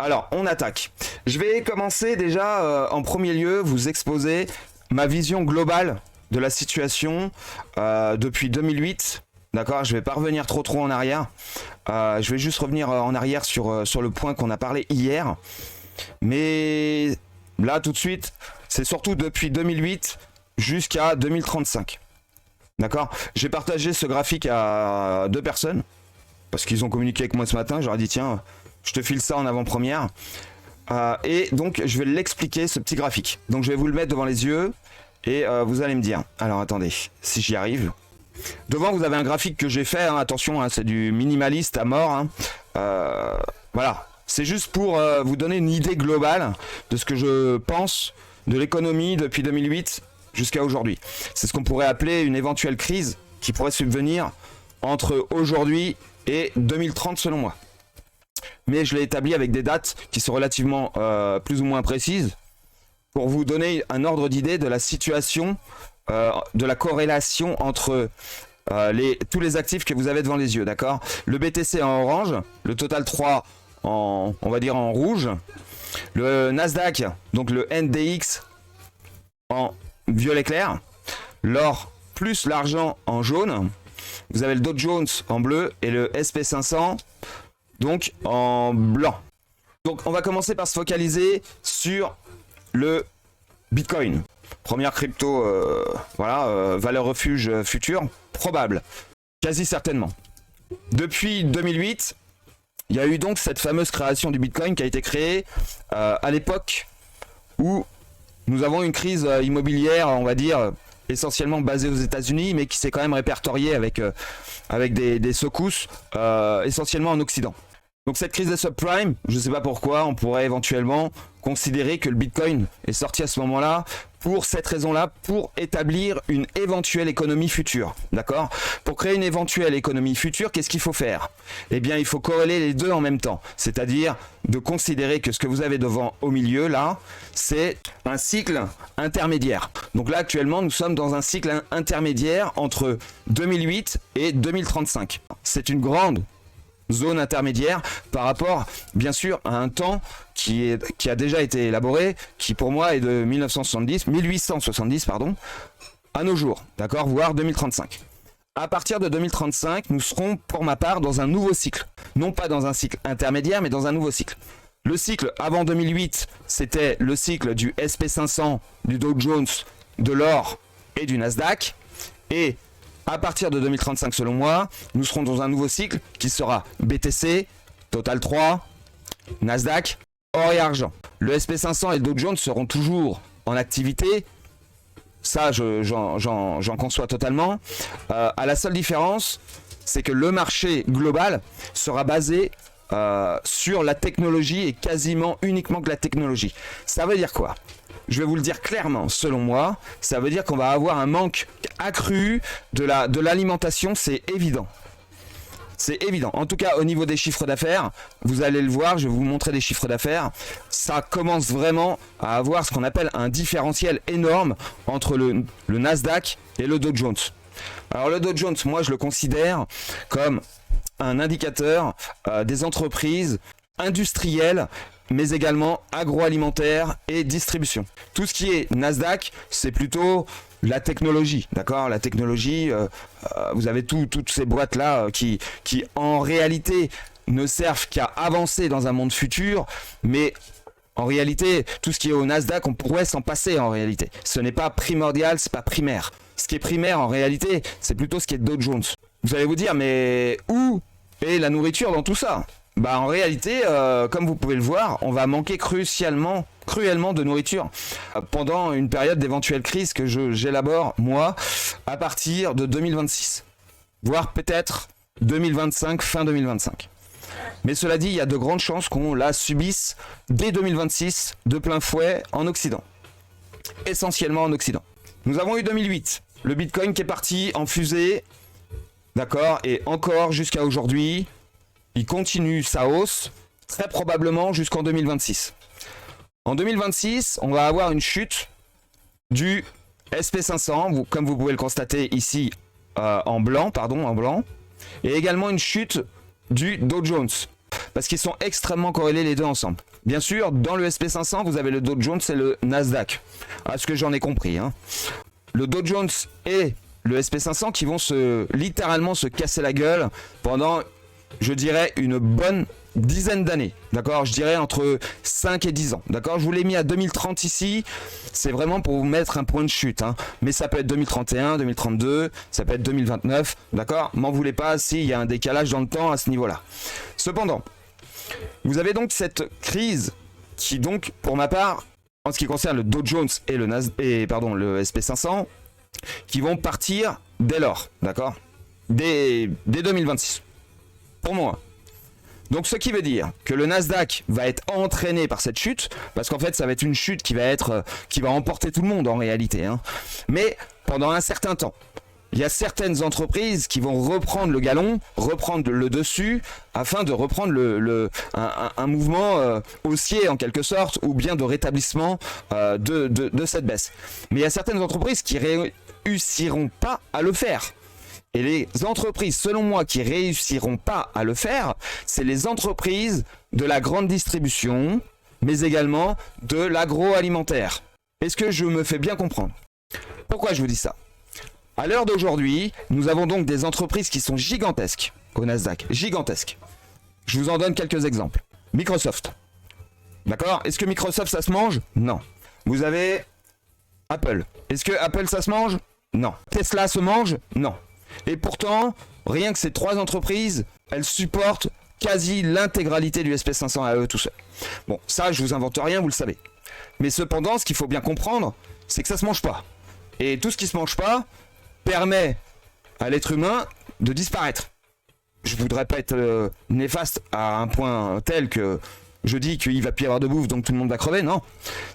Alors, on attaque. Je vais commencer déjà en premier lieu, vous exposer ma vision globale de la situation depuis 2008. D'accord, je vais pas revenir trop en arrière. Je vais juste revenir en arrière sur le point qu'on a parlé hier. Mais là, tout de suite, c'est surtout depuis 2008 jusqu'à 2035. D'accord, j'ai partagé ce graphique à 2 personnes parce qu'ils ont communiqué avec moi ce matin. J'aurais dit tiens, je te file ça en avant-première. Et donc je vais l'expliquer, ce petit graphique. Donc je vais vous le mettre devant les yeux et vous allez me dire. Alors attendez, si j'y arrive. Devant vous avez un graphique que j'ai fait, hein, attention, hein, c'est du minimaliste à mort. Hein. Voilà, c'est juste pour vous donner une idée globale de ce que je pense de l'économie depuis 2008 jusqu'à aujourd'hui. C'est ce qu'on pourrait appeler une éventuelle crise qui pourrait subvenir entre aujourd'hui et 2030 selon moi. Mais je l'ai établi avec des dates qui sont relativement plus ou moins précises pour vous donner un ordre d'idée de la situation, de la corrélation entre tous les actifs que vous avez devant les yeux, d'accord? Le BTC en orange, le Total 3 en, on va dire en rouge, le Nasdaq, donc le NDX en violet clair, l'or plus l'argent en jaune, vous avez le Dow Jones en bleu et le SP500 donc en blanc. Donc on va commencer par se focaliser sur le Bitcoin. Première crypto, voilà, valeur refuge future, probable, quasi certainement. Depuis 2008, il y a eu donc cette fameuse création du Bitcoin qui a été créée à l'époque où nous avons une crise immobilière, on va dire, essentiellement basée aux États-Unis, mais qui s'est quand même répertoriée avec des secousses essentiellement en Occident. Donc cette crise des subprimes, je ne sais pas pourquoi, on pourrait éventuellement considérer que le Bitcoin est sorti à ce moment-là pour cette raison-là, pour établir une éventuelle économie future, d'accord? Pour créer une éventuelle économie future, qu'est-ce qu'il faut faire? Eh bien, il faut corréler les deux en même temps, c'est-à-dire de considérer que ce que vous avez devant au milieu, là, c'est un cycle intermédiaire. Donc là, actuellement, nous sommes dans un cycle intermédiaire entre 2008 et 2035. C'est une grande zone intermédiaire par rapport bien sûr à un temps qui a déjà été élaboré, qui pour moi est de 1870 pardon, à nos jours, d'accord, voire 2035. À partir de 2035, nous serons pour ma part dans un nouveau cycle, non pas dans un cycle intermédiaire mais dans un nouveau cycle. Le cycle avant 2008, c'était le cycle du SP500, du Dow Jones, de l'or et du Nasdaq, et à partir de 2035, selon moi, nous serons dans un nouveau cycle qui sera BTC, Total 3, Nasdaq, or et argent. Le SP500 et le Dow Jones seront toujours en activité. Ça, j'en conçois totalement. À la seule différence, c'est que le marché global sera basé sur la technologie et quasiment uniquement que la technologie. Ça veut dire quoi ? Je vais vous le dire clairement, selon moi, ça veut dire qu'on va avoir un manque accru de l'alimentation, c'est évident. C'est évident. En tout cas, au niveau des chiffres d'affaires, vous allez le voir, je vais vous montrer des chiffres d'affaires. Ça commence vraiment à avoir ce qu'on appelle un différentiel énorme entre le Nasdaq et le Dow Jones. Alors le Dow Jones, moi je le considère comme un indicateur des entreprises industrielles, mais également agroalimentaire et distribution. Tout ce qui est Nasdaq, c'est plutôt la technologie, d'accord? La technologie, vous avez toutes ces boîtes-là qui en réalité ne servent qu'à avancer dans un monde futur, mais en réalité, tout ce qui est au Nasdaq, on pourrait s'en passer en réalité. Ce n'est pas primordial, c'est pas primaire. Ce qui est primaire en réalité, c'est plutôt ce qui est Dow Jones. Vous allez vous dire, mais où est la nourriture dans tout ça? Bah en réalité, comme vous pouvez le voir, on va manquer cruellement de nourriture pendant une période d'éventuelle crise que j'élabore, moi, à partir de 2026. Voire peut-être 2025, fin 2025. Mais cela dit, il y a de grandes chances qu'on la subisse dès 2026 de plein fouet en Occident. Essentiellement en Occident. Nous avons eu 2008, le Bitcoin qui est parti en fusée, d'accord, et encore jusqu'à aujourd'hui, il continue sa hausse, très probablement jusqu'en 2026. En 2026, on va avoir une chute du SP500, comme vous pouvez le constater ici en blanc, et également une chute du Dow Jones. parce qu'ils sont extrêmement corrélés les deux ensemble. Bien sûr, dans le SP500, vous avez le Dow Jones et le Nasdaq, à ce que j'en ai compris. Hein. Le Dow Jones et le SP500 qui vont littéralement se casser la gueule pendant, je dirais, une bonne dizaine d'années, d'accord, je dirais entre 5 et 10 ans, d'accord, je vous l'ai mis à 2030 ici, c'est vraiment pour vous mettre un point de chute, hein. Mais ça peut être 2031, 2032, ça peut être 2029, d'accord, m'en voulez pas s'il y a un décalage dans le temps à ce niveau-là. Cependant, vous avez donc cette crise qui donc, pour ma part, en ce qui concerne le Dow Jones et le SP500, qui vont partir dès lors, d'accord, dès 2026, pour moi. Donc ce qui veut dire que le Nasdaq va être entraîné par cette chute, parce qu'en fait ça va être une chute qui va emporter tout le monde en réalité, hein. Mais pendant un certain temps. Il y a certaines entreprises qui vont reprendre le galon, reprendre le dessus, afin de reprendre un mouvement haussier en quelque sorte, ou bien de rétablissement de cette baisse. Mais il y a certaines entreprises qui réussiront pas à le faire. Et les entreprises, selon moi, qui réussiront pas à le faire, c'est les entreprises de la grande distribution, mais également de l'agroalimentaire. Est-ce que je me fais bien comprendre? Pourquoi je vous dis ça? À l'heure d'aujourd'hui, nous avons donc des entreprises qui sont gigantesques au Nasdaq, gigantesques. Je vous en donne quelques exemples. Microsoft. D'accord? Est-ce que Microsoft, ça se mange? Non. Vous avez Apple. Est-ce que Apple, ça se mange? Non. Tesla se mange? Non. Et pourtant, rien que ces trois entreprises, elles supportent quasi l'intégralité du SP500 à eux tout seuls. Bon, ça, je vous invente rien, vous le savez. Mais cependant, ce qu'il faut bien comprendre, c'est que ça se mange pas. Et tout ce qui se mange pas permet à l'être humain de disparaître. Je voudrais pas être néfaste à un point tel que je dis qu'il va plus y avoir de bouffe, donc tout le monde va crever, non.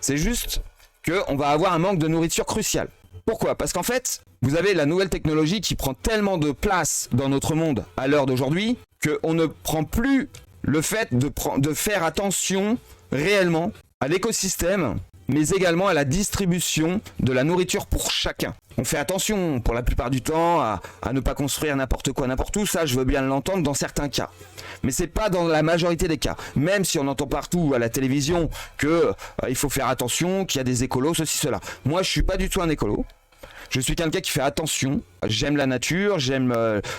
C'est juste qu'on va avoir un manque de nourriture crucial. Pourquoi? Parce qu'en fait, vous avez la nouvelle technologie qui prend tellement de place dans notre monde à l'heure d'aujourd'hui qu'on ne prend plus le fait de faire attention réellement à l'écosystème, mais également à la distribution de la nourriture pour chacun. On fait attention pour la plupart du temps à ne pas construire n'importe quoi, n'importe où, ça je veux bien l'entendre dans certains cas. Mais c'est pas dans la majorité des cas. Même si on entend partout à la télévision que il faut faire attention, qu'il y a des écolos, ceci, cela. Moi je suis pas du tout un écolo. Je suis quelqu'un qui fait attention, j'aime la nature, j'aime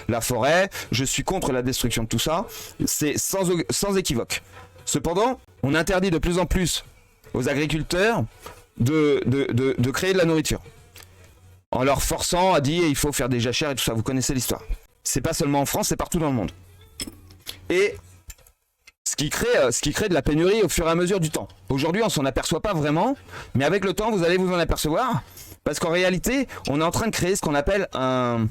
la forêt, je suis contre la destruction de tout ça, c'est sans équivoque. Cependant, on interdit de plus en plus aux agriculteurs de créer de la nourriture, en leur forçant à dire il faut faire des jachères et tout ça, vous connaissez l'histoire. C'est pas seulement en France, c'est partout dans le monde. Et ce qui crée de la pénurie au fur et à mesure du temps. Aujourd'hui, on s'en aperçoit pas vraiment, mais avec le temps, vous allez vous en apercevoir. Parce qu'en réalité, on est en train de créer ce qu'on appelle un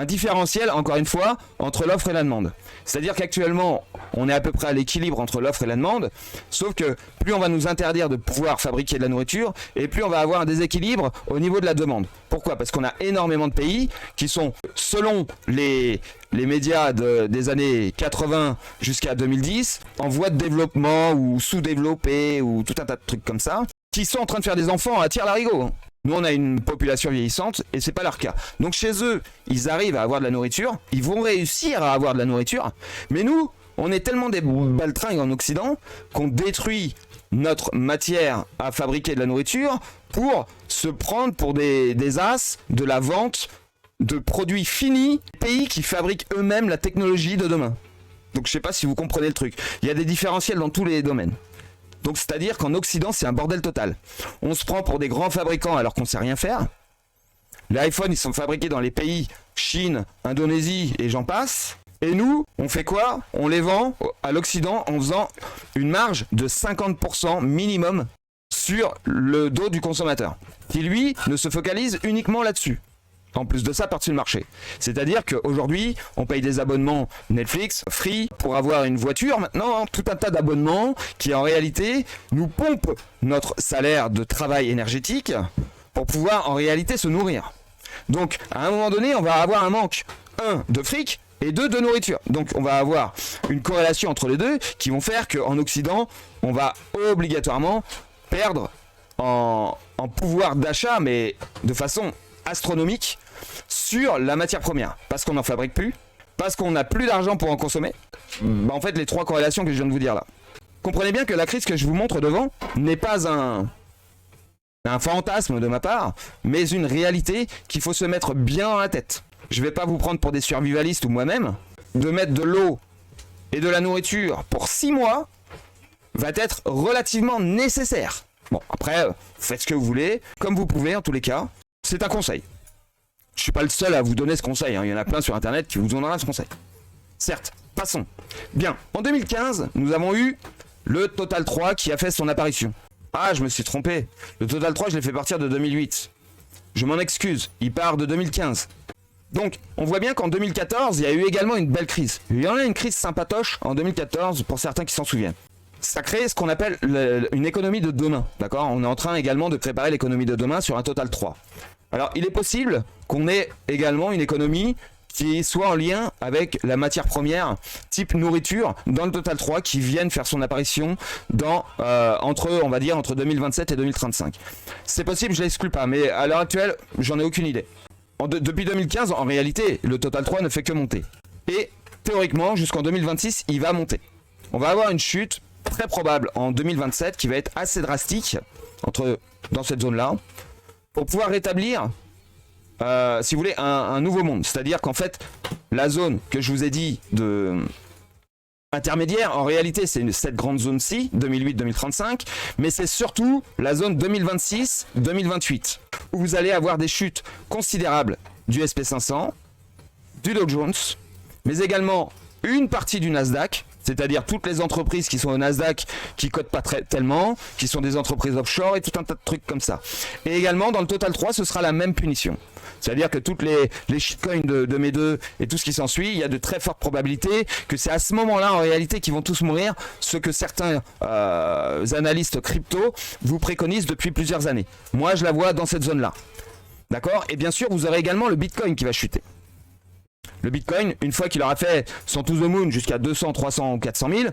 différentiel, encore une fois, entre l'offre et la demande. C'est-à-dire qu'actuellement, on est à peu près à l'équilibre entre l'offre et la demande, sauf que plus on va nous interdire de pouvoir fabriquer de la nourriture, et plus on va avoir un déséquilibre au niveau de la demande. Pourquoi? Parce qu'on a énormément de pays qui sont, selon les médias des années 80 jusqu'à 2010, en voie de développement ou sous-développés ou tout un tas de trucs comme ça, qui sont en train de faire des enfants à tire-larigot. Nous, on a une population vieillissante et c'est pas leur cas. Donc chez eux, ils arrivent à avoir de la nourriture, ils vont réussir à avoir de la nourriture, mais nous, on est tellement des baltringues en Occident qu'on détruit notre matière à fabriquer de la nourriture pour se prendre pour des as de la vente de produits finis, pays qui fabriquent eux-mêmes la technologie de demain. Donc je sais pas si vous comprenez le truc. Il y a des différentiels dans tous les domaines. Donc c'est-à-dire qu'en Occident, c'est un bordel total. On se prend pour des grands fabricants alors qu'on sait rien faire. Les iPhones, ils sont fabriqués dans les pays Chine, Indonésie et j'en passe. Et nous, on fait quoi? On les vend à l'Occident en faisant une marge de 50% minimum sur le dos du consommateur, qui lui ne se focalise uniquement là-dessus. En plus de ça, par-dessus le marché. C'est-à-dire qu'aujourd'hui, on paye des abonnements Netflix, Free, pour avoir une voiture. Maintenant, hein, tout un tas d'abonnements qui, en réalité, nous pompent notre salaire de travail énergétique pour pouvoir, en réalité, se nourrir. Donc, à un moment donné, on va avoir un manque, 1, de fric, et 2, de nourriture. Donc, on va avoir une corrélation entre les deux qui vont faire qu'en Occident, on va obligatoirement perdre en pouvoir d'achat, mais de façon astronomique, sur la matière première, parce qu'on n'en fabrique plus, parce qu'on n'a plus d'argent pour en consommer. Bah, en fait, les trois corrélations que je viens de vous dire là. Comprenez bien que la crise que je vous montre devant n'est pas un fantasme de ma part, mais une réalité qu'il faut se mettre bien dans la tête. Je vais pas vous prendre pour des survivalistes ou moi-même. De mettre de l'eau et de la nourriture pour 6 mois va être relativement nécessaire. Bon, après, faites ce que vous voulez, comme vous pouvez en tous les cas. C'est un conseil. Je suis pas le seul à vous donner ce conseil, hein. Il y en a plein sur internet qui vous donnera ce conseil. Certes, passons. Bien, en 2015, nous avons eu le Total 3 qui a fait son apparition. Ah, je me suis trompé. Le Total 3, je l'ai fait partir de 2008. Je m'en excuse, il part de 2015. Donc, on voit bien qu'en 2014, il y a eu également une belle crise. Il y en a une crise sympatoche en 2014, pour certains qui s'en souviennent. Ça crée ce qu'on appelle une économie de demain, d'accord? On est en train également de préparer l'économie de demain sur un Total 3. Alors, il est possible qu'on ait également une économie qui soit en lien avec la matière première, type nourriture, dans le Total 3, qui vienne faire son apparition entre 2027 et 2035. C'est possible, je l'exclus pas, mais à l'heure actuelle, j'en ai aucune idée. Depuis 2015, en réalité, le Total 3 ne fait que monter. Et théoriquement, jusqu'en 2026, il va monter. On va avoir une chute très probable en 2027 qui va être assez drastique dans cette zone-là pour pouvoir rétablir, si vous voulez, un nouveau monde. C'est-à-dire qu'en fait, la zone que je vous ai dit de intermédiaire, en réalité, c'est cette grande zone-ci, 2008-2035, mais c'est surtout la zone 2026-2028, où vous allez avoir des chutes considérables du SP500, du Dow Jones, mais également une partie du Nasdaq, c'est-à-dire toutes les entreprises qui sont au Nasdaq, qui cotent pas tellement, qui sont des entreprises offshore et tout un tas de trucs comme ça. Et également, dans le Total 3, ce sera la même punition. C'est-à-dire que toutes les shitcoins de mes deux et tout ce qui s'ensuit, il y a de très fortes probabilités que c'est à ce moment-là, en réalité, qu'ils vont tous mourir, ce que certains analystes crypto vous préconisent depuis plusieurs années. Moi, je la vois dans cette zone-là. D'accord? Et bien sûr, vous aurez également le Bitcoin qui va chuter. Le Bitcoin, une fois qu'il aura fait son to the moon jusqu'à 200, 300 ou 400 000,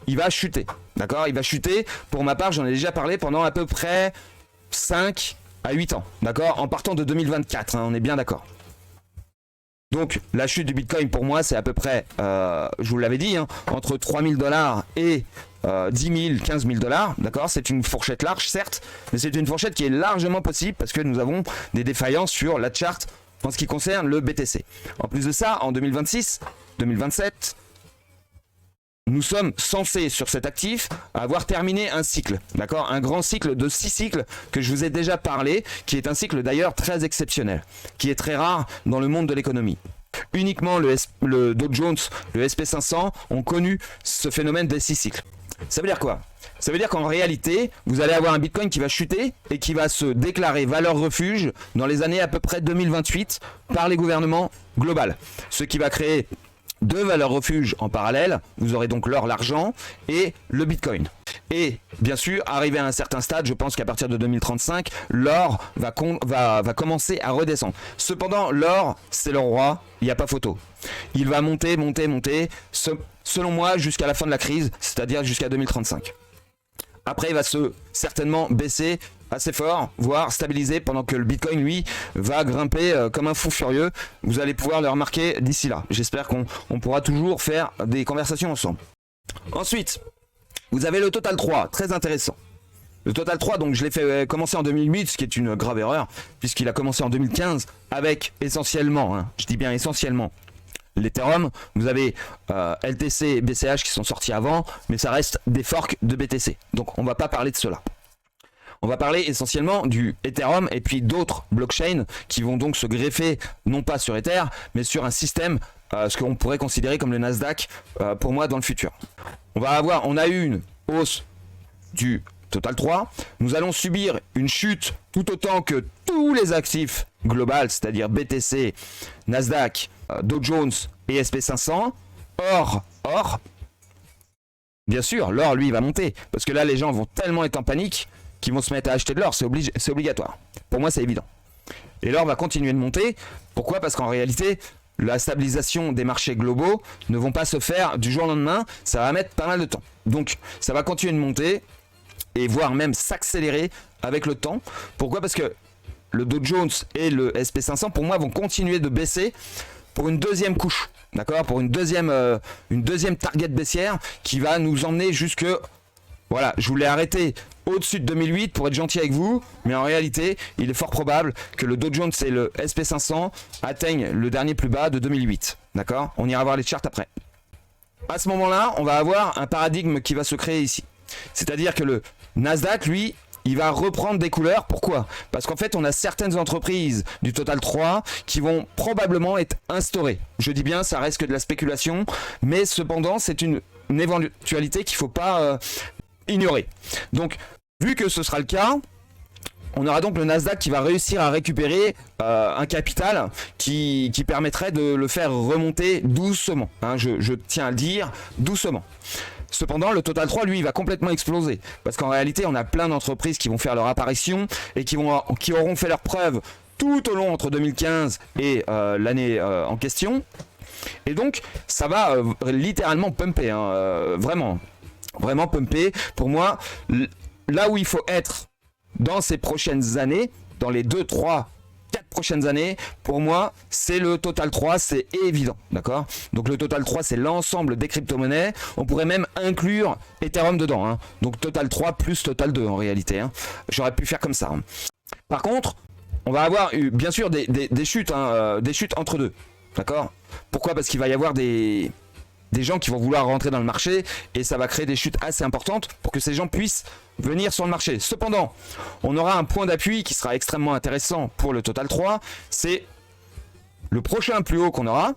il va chuter. D'accord? Il va chuter. Pour ma part, j'en ai déjà parlé pendant à peu près 5 à 8 ans. D'accord? En partant de 2024, hein, on est bien d'accord. Donc, la chute du Bitcoin, pour moi, c'est à peu près, je vous l'avais dit, hein, entre 3 000 $ et 10 000, 15 000 $. D'accord? C'est une fourchette large, certes, mais c'est une fourchette qui est largement possible parce que nous avons des défaillances sur la charte en ce qui concerne le BTC. En plus de ça, en 2026, 2027, nous sommes censés, sur cet actif, avoir terminé un cycle, d'accord? Un grand cycle de 6 cycles que je vous ai déjà parlé, qui est un cycle d'ailleurs très exceptionnel, qui est très rare dans le monde de l'économie. Uniquement le Dow Jones, le SP500 ont connu ce phénomène des 6 cycles. Ça veut dire quoi? Ça veut dire qu'en réalité, vous allez avoir un Bitcoin qui va chuter et qui va se déclarer valeur refuge dans les années à peu près 2028 par les gouvernements globaux. Ce qui va créer deux valeurs refuges en parallèle. Vous aurez donc l'or, l'argent et le Bitcoin. Et bien sûr, arrivé à un certain stade, je pense qu'à partir de 2035, l'or va commencer à redescendre. Cependant, l'or, c'est le roi, il n'y a pas photo. Il va monter, selon moi, jusqu'à la fin de la crise, c'est-à-dire jusqu'à 2035. Après, il va certainement baisser assez fort, voire stabiliser, pendant que le Bitcoin, lui, va grimper comme un fou furieux. Vous allez pouvoir le remarquer d'ici là. J'espère qu'on pourra toujours faire des conversations ensemble. Ensuite, vous avez le Total 3, très intéressant. Le Total 3, donc je l'ai fait commencer en 2008, ce qui est une grave erreur, puisqu'il a commencé en 2015 avec essentiellement, hein, je dis bien essentiellement, l'Ethereum. Vous avez LTC et BCH qui sont sortis avant, mais ça reste des forks de BTC. Donc on va pas parler de cela. On va parler essentiellement du Ethereum et puis d'autres blockchains qui vont donc se greffer non pas sur Ether, mais sur un système, ce qu'on pourrait considérer comme le Nasdaq pour moi dans le futur. On a eu une hausse du Total 3. Nous allons subir une chute tout autant que tous les actifs globaux, c'est-à-dire BTC, Nasdaq, Dow Jones et SP500. Or, bien sûr, l'or, lui, va monter. Parce que là, les gens vont tellement être en panique qu'ils vont se mettre à acheter de l'or. C'est obligatoire. Pour moi, c'est évident. Et l'or va continuer de monter. Pourquoi? Parce qu'en réalité, la stabilisation des marchés globaux ne vont pas se faire du jour au lendemain. Ça va mettre pas mal de temps. Donc, ça va continuer de monter et voire même s'accélérer avec le temps. Pourquoi? Parce que le Dow Jones et le SP500, pour moi, vont continuer de baisser pour une deuxième couche, d'accord, pour une deuxième target baissière qui va nous emmener jusque, voilà, je voulais arrêter au-dessus de 2008 pour être gentil avec vous, mais en réalité, il est fort probable que le Dow Jones et le SP500 atteignent le dernier plus bas de 2008, d'accord. On ira voir les charts après. À ce moment-là, on va avoir un paradigme qui va se créer ici. C'est-à-dire que le Nasdaq, lui, il va reprendre des couleurs. Pourquoi? Parce qu'en fait, on a certaines entreprises du Total 3 qui vont probablement être instaurées. Je dis bien, ça reste que de la spéculation, mais cependant, c'est une éventualité qu'il ne faut pas ignorer. Donc, vu que ce sera le cas, on aura donc le Nasdaq qui va réussir à récupérer un capital qui permettrait de le faire remonter doucement. Hein, je tiens à le dire, doucement. Cependant, le Total 3, lui, il va complètement exploser. Parce qu'en réalité, on a plein d'entreprises qui vont faire leur apparition et qui auront fait leurs preuves tout au long entre 2015 et l'année en question. Et donc, ça va littéralement pumper. Hein, vraiment pumper. Pour moi, là où il faut être dans ces prochaines années, dans les 2, 3, 4 prochaines années, pour moi, c'est le Total 3, c'est évident, d'accord. Donc le Total 3, c'est l'ensemble des crypto-monnaies. On pourrait même inclure Ethereum dedans, hein. Donc Total 3 plus Total 2 en réalité, hein. J'aurais pu faire comme ça, hein. Par contre, on va avoir bien sûr des chutes, hein, des chutes entre deux, d'accord. Pourquoi? Parce qu'il va y avoir des gens qui vont vouloir rentrer dans le marché et ça va créer des chutes assez importantes pour que ces gens puissent venir sur le marché. Cependant, on aura un point d'appui qui sera extrêmement intéressant pour le Total 3, c'est le prochain plus haut qu'on aura.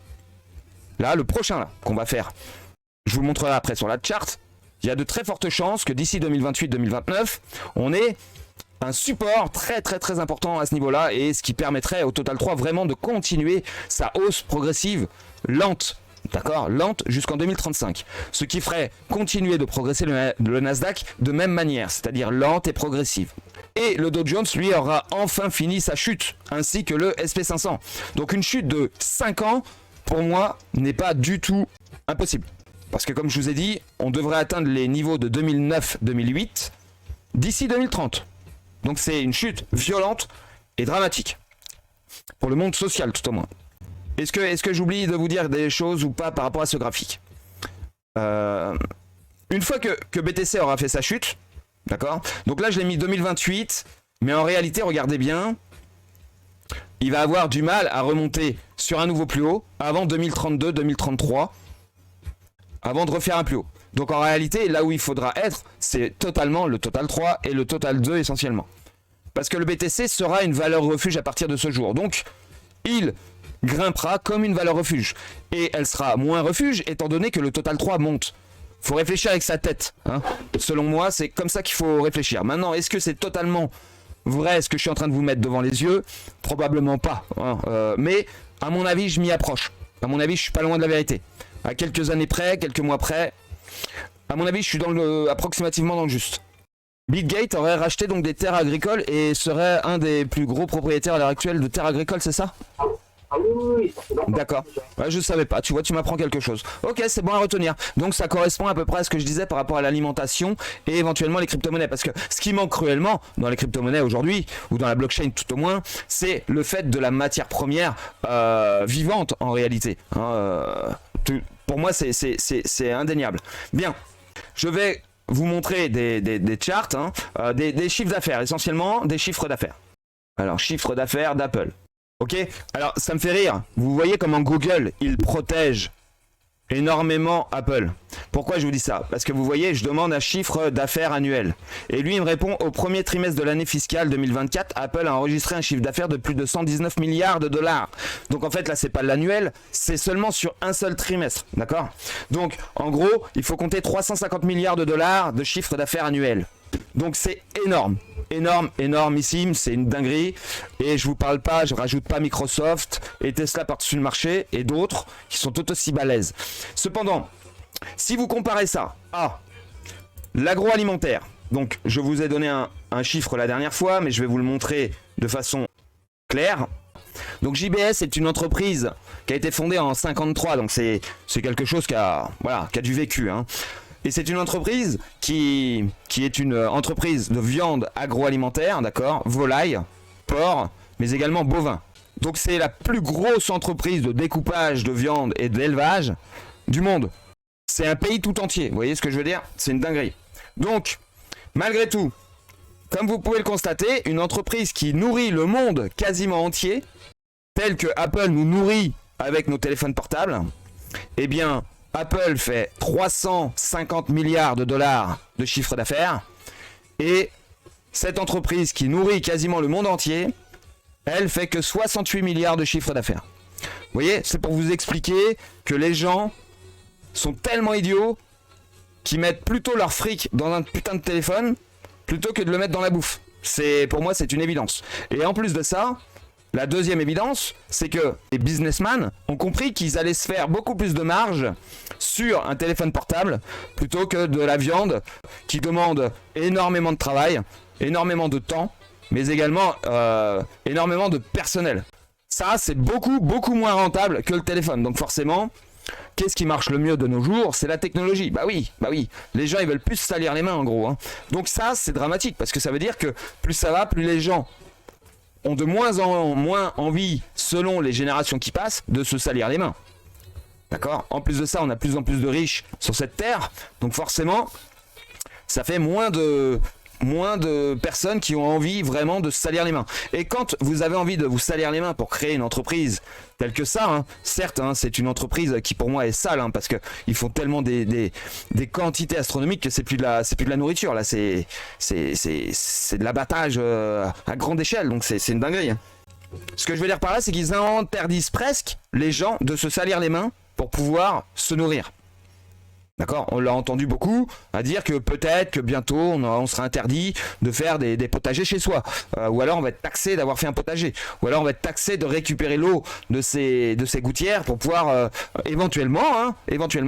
Là, le prochain là, qu'on va faire. Je vous le montrerai après sur la chart. Il y a de très fortes chances que d'ici 2028-2029, on ait un support très important à ce niveau-là et ce qui permettrait au Total 3 vraiment de continuer sa hausse progressive lente. D'accord, lente jusqu'en 2035. Ce qui ferait continuer de progresser le Nasdaq de même manière, c'est-à-dire lente et progressive. Et le Dow Jones, lui, aura enfin fini sa chute, ainsi que le SP500. Donc une chute de 5 ans, pour moi, n'est pas du tout impossible. Parce que comme je vous ai dit, on devrait atteindre les niveaux de 2009-2008 d'ici 2030. Donc c'est une chute violente et dramatique. Pour le monde social, tout au moins. Est-ce que j'oublie de vous dire des choses ou pas par rapport à ce graphique? Une fois que BTC aura fait sa chute, d'accord? Donc là, je l'ai mis 2028, mais en réalité, regardez bien, il va avoir du mal à remonter sur un nouveau plus haut avant 2032-2033, avant de refaire un plus haut. Donc en réalité, là où il faudra être, c'est totalement le Total 3 et le Total 2 essentiellement. Parce que le BTC sera une valeur refuge à partir de ce jour. Donc, il grimpera comme une valeur refuge. Et elle sera moins refuge étant donné que le Total 3 monte. Faut réfléchir avec sa tête, hein. Selon moi, c'est comme ça qu'il faut réfléchir. Maintenant, est-ce que c'est totalement vrai ce que je suis en train de vous mettre devant les yeux? Probablement pas, hein. Mais à mon avis, je m'y approche. À mon avis, je suis pas loin de la vérité. À quelques années près, quelques mois près, à mon avis, je suis approximativement dans le juste. Bill Gates aurait racheté donc des terres agricoles et serait un des plus gros propriétaires à l'heure actuelle de terres agricoles, c'est ça? Ah oui. D'accord. Ouais, je savais pas. Tu vois, tu m'apprends quelque chose. Ok, c'est bon à retenir. Donc ça correspond à peu près à ce que je disais par rapport à l'alimentation et éventuellement les crypto-monnaies. Parce que ce qui manque cruellement dans les crypto-monnaies aujourd'hui, ou dans la blockchain tout au moins, c'est le fait de la matière première vivante en réalité. Hein, pour moi, c'est indéniable. Bien. Je vais vous montrer des charts, hein, des chiffres d'affaires, essentiellement des chiffres d'affaires. Alors, chiffre d'affaires d'Apple. Ok, alors ça me fait rire. Vous voyez comment Google, il protège énormément Apple. Pourquoi je vous dis ça? Parce que vous voyez, je demande un chiffre d'affaires annuel. Et lui, il me répond, au premier trimestre de l'année fiscale 2024, Apple a enregistré un chiffre d'affaires de plus de 119 milliards de dollars. Donc en fait, là, c'est pas l'annuel, c'est seulement sur un seul trimestre. D'accord? Donc, en gros, il faut compter 350 milliards de dollars de chiffre d'affaires annuel. Donc c'est énorme. Énormissime, c'est une dinguerie. Et je vous parle pas, je rajoute pas Microsoft et Tesla par-dessus le marché et d'autres qui sont tout aussi balèzes. Cependant, si vous comparez ça à l'agroalimentaire, donc je vous ai donné un chiffre la dernière fois, mais je vais vous le montrer de façon claire. Donc JBS est une entreprise qui a été fondée en 53, donc c'est quelque chose qui a du vécu, hein. Et c'est une entreprise qui est une entreprise de viande agroalimentaire, d'accord, volaille, porc, mais également bovin. Donc c'est la plus grosse entreprise de découpage de viande et d'élevage du monde. C'est un pays tout entier, vous voyez ce que je veux dire? C'est une dinguerie. Donc, malgré tout, comme vous pouvez le constater, une entreprise qui nourrit le monde quasiment entier, telle que Apple nous nourrit avec nos téléphones portables, eh bien, Apple fait 350 milliards de dollars de chiffre d'affaires, et cette entreprise qui nourrit quasiment le monde entier, elle fait que 68 milliards de chiffre d'affaires. Vous voyez, c'est pour vous expliquer que les gens sont tellement idiots qu'ils mettent plutôt leur fric dans un putain de téléphone plutôt que de le mettre dans la bouffe. Pour moi, c'est une évidence. Et en plus de ça, la deuxième évidence, c'est que les businessmen ont compris qu'ils allaient se faire beaucoup plus de marge sur un téléphone portable plutôt que de la viande qui demande énormément de travail, énormément de temps, mais également énormément de personnel. Ça, c'est beaucoup moins rentable que le téléphone. Donc forcément, qu'est-ce qui marche le mieux de nos jours? C'est la technologie. Bah oui. Les gens, ils veulent plus se salir les mains, en gros. Hein. Donc ça, c'est dramatique, parce que ça veut dire que plus ça va, plus les gens ont de moins en moins envie, selon les générations qui passent, de se salir les mains. D'accord? En plus de ça, on a de plus en plus de riches sur cette terre. Donc forcément, ça fait moins de personnes qui ont envie vraiment de se salir les mains. Et quand vous avez envie de vous salir les mains pour créer une entreprise telle que ça, hein, certes, hein, c'est une entreprise qui pour moi est sale, hein, parce que ils font tellement des quantités astronomiques que c'est plus de la nourriture, là, c'est de l'abattage à grande échelle, donc c'est une dinguerie. Hein. Ce que je veux dire par là, c'est qu'ils interdisent presque les gens de se salir les mains pour pouvoir se nourrir. D'accord, on l'a entendu beaucoup à dire que peut-être que bientôt on sera interdit de faire des potagers chez soi, ou alors on va être taxé d'avoir fait un potager, ou alors on va être taxé de récupérer l'eau de ces gouttières pour pouvoir éventuellement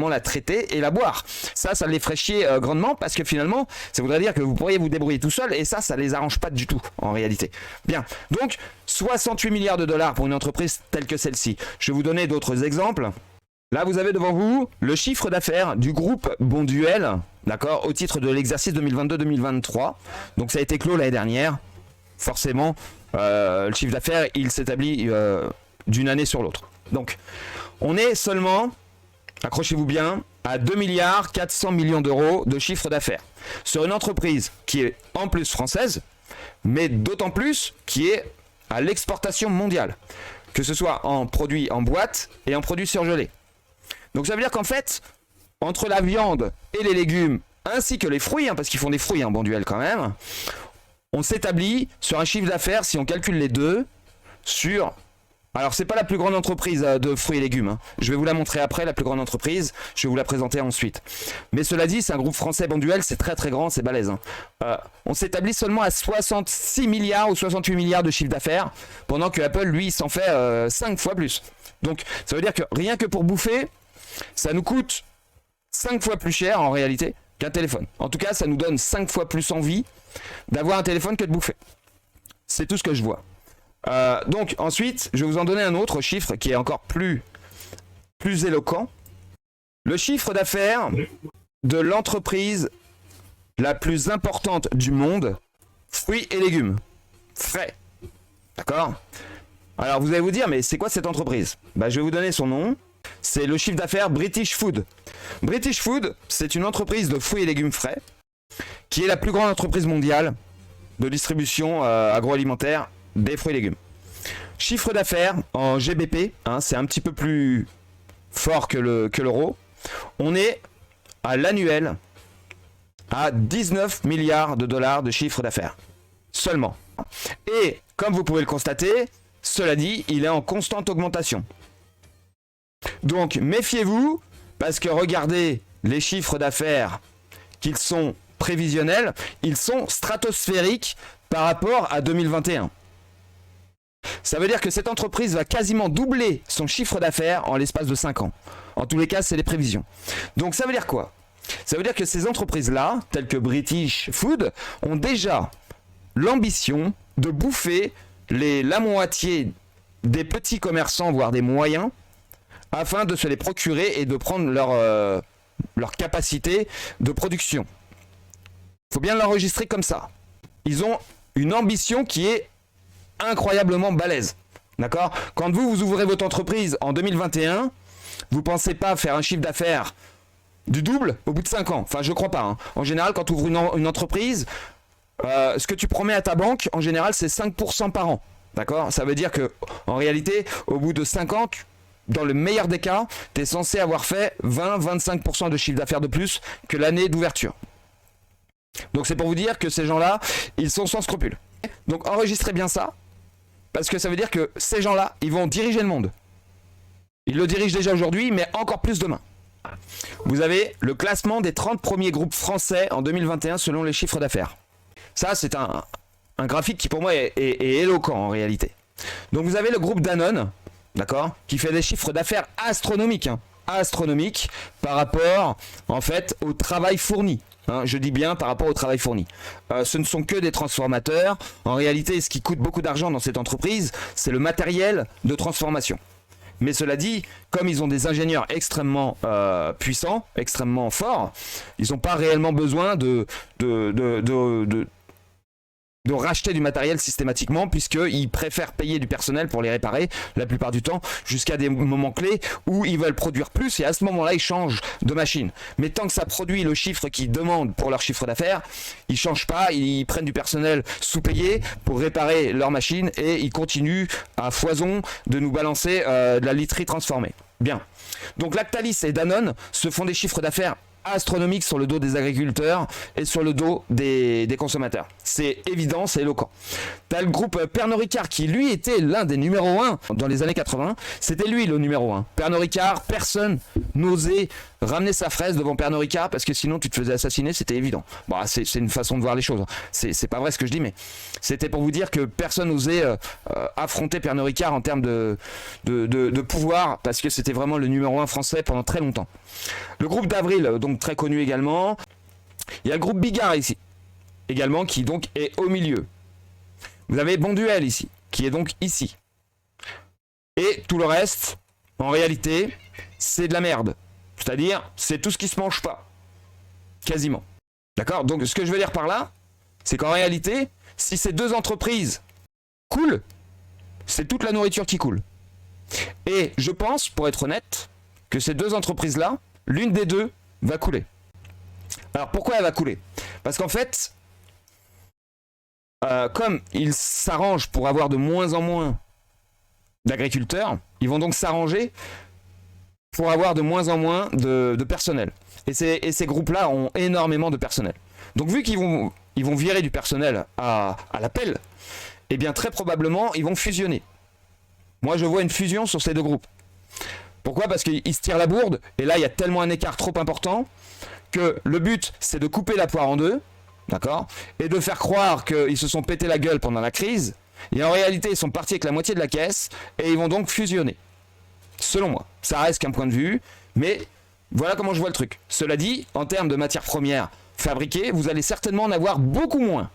la traiter et la boire. Ça les ferait chier grandement, parce que finalement ça voudrait dire que vous pourriez vous débrouiller tout seul, et ça les arrange pas du tout en réalité. Bien, donc 68 milliards de dollars pour une entreprise telle que celle-ci. Je vais vous donner d'autres exemples. Là, vous avez devant vous le chiffre d'affaires du groupe Bonduelle, d'accord, au titre de l'exercice 2022-2023. Donc, ça a été clos l'année dernière. Forcément, le chiffre d'affaires, il s'établit d'une année sur l'autre. Donc, on est seulement, accrochez-vous bien, à 2 milliards 400 millions d'euros de chiffre d'affaires. Sur une entreprise qui est en plus française, mais d'autant plus qui est à l'exportation mondiale. Que ce soit en produits en boîte et en produits surgelés. Donc ça veut dire qu'en fait, entre la viande et les légumes, ainsi que les fruits, hein, parce qu'ils font des fruits, hein, Bonduelle quand même, on s'établit sur un chiffre d'affaires, si on calcule les deux, sur... Alors c'est pas la plus grande entreprise de fruits et légumes, hein. Je vais vous la montrer après, la plus grande entreprise, je vais vous la présenter ensuite. Mais cela dit, c'est un groupe français, Bonduelle, c'est très grand, c'est balèze. Hein. On s'établit seulement à 66 milliards ou 68 milliards de chiffre d'affaires, pendant que Apple, lui, s'en fait 5 fois plus. Donc ça veut dire que rien que pour bouffer, ça nous coûte 5 fois plus cher en réalité qu'un téléphone. En tout cas, ça nous donne 5 fois plus envie d'avoir un téléphone que de bouffer. C'est tout ce que je vois. Donc ensuite, je vais vous en donner un autre chiffre qui est encore plus éloquent. Le chiffre d'affaires de l'entreprise la plus importante du monde, fruits et légumes, frais. D'accord? Alors vous allez vous dire, mais c'est quoi cette entreprise? Bah, je vais vous donner son nom. C'est le chiffre d'affaires British Food. British Food, c'est une entreprise de fruits et légumes frais qui est la plus grande entreprise mondiale de distribution agroalimentaire des fruits et légumes. Chiffre d'affaires en GBP, hein, c'est un petit peu plus fort que l'euro. On est à l'annuel à 19 milliards de dollars de chiffre d'affaires. Seulement. Et comme vous pouvez le constater, cela dit, il est en constante augmentation. Donc méfiez-vous, parce que regardez les chiffres d'affaires qu'ils sont prévisionnels, ils sont stratosphériques par rapport à 2021. Ça veut dire que cette entreprise va quasiment doubler son chiffre d'affaires en l'espace de 5 ans. En tous les cas, c'est les prévisions. Donc ça veut dire quoi? Ça veut dire que ces entreprises-là, telles que British Food, ont déjà l'ambition de bouffer la moitié des petits commerçants, voire des moyens, afin de se les procurer et de prendre leur capacité de production. Il faut bien l'enregistrer comme ça. Ils ont une ambition qui est incroyablement balèze. D'accord? Quand vous ouvrez votre entreprise en 2021, vous pensez pas faire un chiffre d'affaires du double au bout de 5 ans. Enfin, je crois pas. Hein. En général, quand tu ouvres une entreprise, ce que tu promets à ta banque, en général, c'est 5% par an. D'accord? Ça veut dire que, en réalité, au bout de 5 ans, dans le meilleur des cas, tu es censé avoir fait 20-25% de chiffre d'affaires de plus que l'année d'ouverture. Donc c'est pour vous dire que ces gens-là, ils sont sans scrupules. Donc enregistrez bien ça, parce que ça veut dire que ces gens-là, ils vont diriger le monde. Ils le dirigent déjà aujourd'hui, mais encore plus demain. Vous avez le classement des 30 premiers groupes français en 2021 selon les chiffres d'affaires. Ça, c'est un graphique qui pour moi est éloquent en réalité. Donc vous avez le groupe Danone, d'accord, qui fait des chiffres d'affaires astronomiques, hein, astronomiques par rapport en fait au travail fourni. Hein, je dis bien par rapport au travail fourni. Ce ne sont que des transformateurs. En réalité, ce qui coûte beaucoup d'argent dans cette entreprise, c'est le matériel de transformation. Mais cela dit, comme ils ont des ingénieurs extrêmement puissants, extrêmement forts, ils n'ont pas réellement besoin de racheter du matériel systématiquement, puisqu'ils préfèrent payer du personnel pour les réparer la plupart du temps, jusqu'à des moments clés où ils veulent produire plus, et à ce moment-là, ils changent de machine. Mais tant que ça produit le chiffre qu'ils demandent pour leur chiffre d'affaires, ils ne changent pas, ils prennent du personnel sous-payé pour réparer leur machine, et ils continuent à foison de nous balancer de la literie transformée. Bien. Donc Lactalis et Danone se font des chiffres d'affaires astronomique sur le dos des agriculteurs et sur le dos des consommateurs. C'est évident, c'est éloquent. T'as le groupe Pernod Ricard qui lui était l'un des numéros 1 dans les années 80. C'était lui le numéro 1. Pernod Ricard, personne n'osait ramener sa fraise devant Pernod Ricard parce que sinon tu te faisais assassiner, c'était évident. Bon, c'est une façon de voir les choses. C'est pas vrai ce que je dis, mais c'était pour vous dire que personne n'osait affronter Pernod Ricard en termes de pouvoir, parce que c'était vraiment le numéro 1 français pendant très longtemps. Le groupe d'Avril, donc très connu également. Il y a le groupe Bigard ici, également, qui donc est au milieu. Vous avez Bonduelle ici, qui est donc ici. Et tout le reste, en réalité, c'est de la merde. C'est-à-dire, c'est tout ce qui se mange pas. Quasiment. D'accord? Donc, ce que je veux dire par là, c'est qu'en réalité, si ces deux entreprises coulent, c'est toute la nourriture qui coule. Et je pense, pour être honnête, que ces deux entreprises-là, l'une des deux va couler. Alors pourquoi elle va couler? Parce qu'en fait, comme ils s'arrangent pour avoir de moins en moins d'agriculteurs, ils vont donc s'arranger pour avoir de moins en moins de personnel. Et ces groupes-là ont énormément de personnel. Donc vu qu'ils vont virer du personnel à la pelle, eh bien très probablement ils vont fusionner. Moi je vois une fusion sur ces deux groupes. Pourquoi? Parce qu'ils se tirent la bourde, et là il y a tellement un écart trop important que le but c'est de couper la poire en deux, d'accord, et de faire croire qu'ils se sont pété la gueule pendant la crise, et en réalité ils sont partis avec la moitié de la caisse, et ils vont donc fusionner. Selon moi, ça reste qu'un point de vue, mais voilà comment je vois le truc. Cela dit, en termes de matières premières fabriquées, vous allez certainement en avoir beaucoup moins,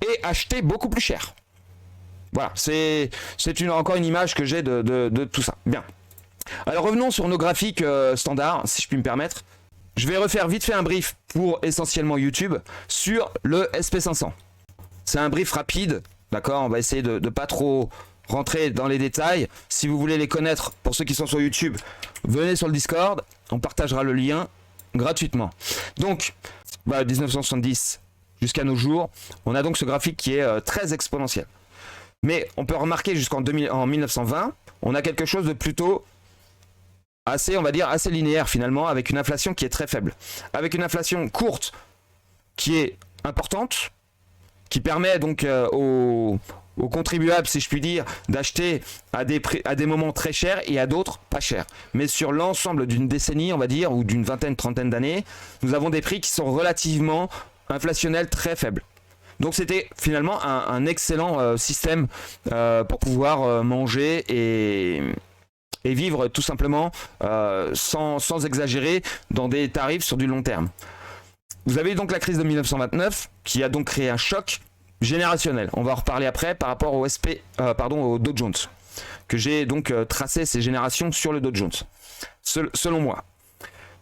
et acheter beaucoup plus cher. Voilà, c'est encore une image que j'ai de tout ça. Bien. Alors revenons sur nos graphiques standards, si je puis me permettre. Je vais refaire vite fait un brief pour essentiellement YouTube sur le SP500. C'est un brief rapide, d'accord? On va essayer de ne pas trop rentrer dans les détails. Si vous voulez les connaître, pour ceux qui sont sur YouTube, venez sur le Discord, on partagera le lien gratuitement. Donc, 1970 jusqu'à nos jours, on a donc ce graphique qui est très exponentiel. Mais on peut remarquer jusqu'en 1920, on a quelque chose de plutôt assez, on va dire, assez linéaire finalement, avec une inflation qui est très faible. Avec une inflation courte qui est importante, qui permet donc aux contribuables, si je puis dire, d'acheter à des moments très chers et à d'autres pas chers. Mais sur l'ensemble d'une décennie, on va dire, ou d'une vingtaine, trentaine d'années, nous avons des prix qui sont relativement inflationnels très faibles. Donc c'était finalement un excellent système pour pouvoir manger et vivre tout simplement sans exagérer dans des tarifs sur du long terme. Vous avez donc la crise de 1929 qui a donc créé un choc générationnel. On va en reparler après par rapport au au Dow Jones, que j'ai donc tracé ces générations sur le Dow Jones, selon moi.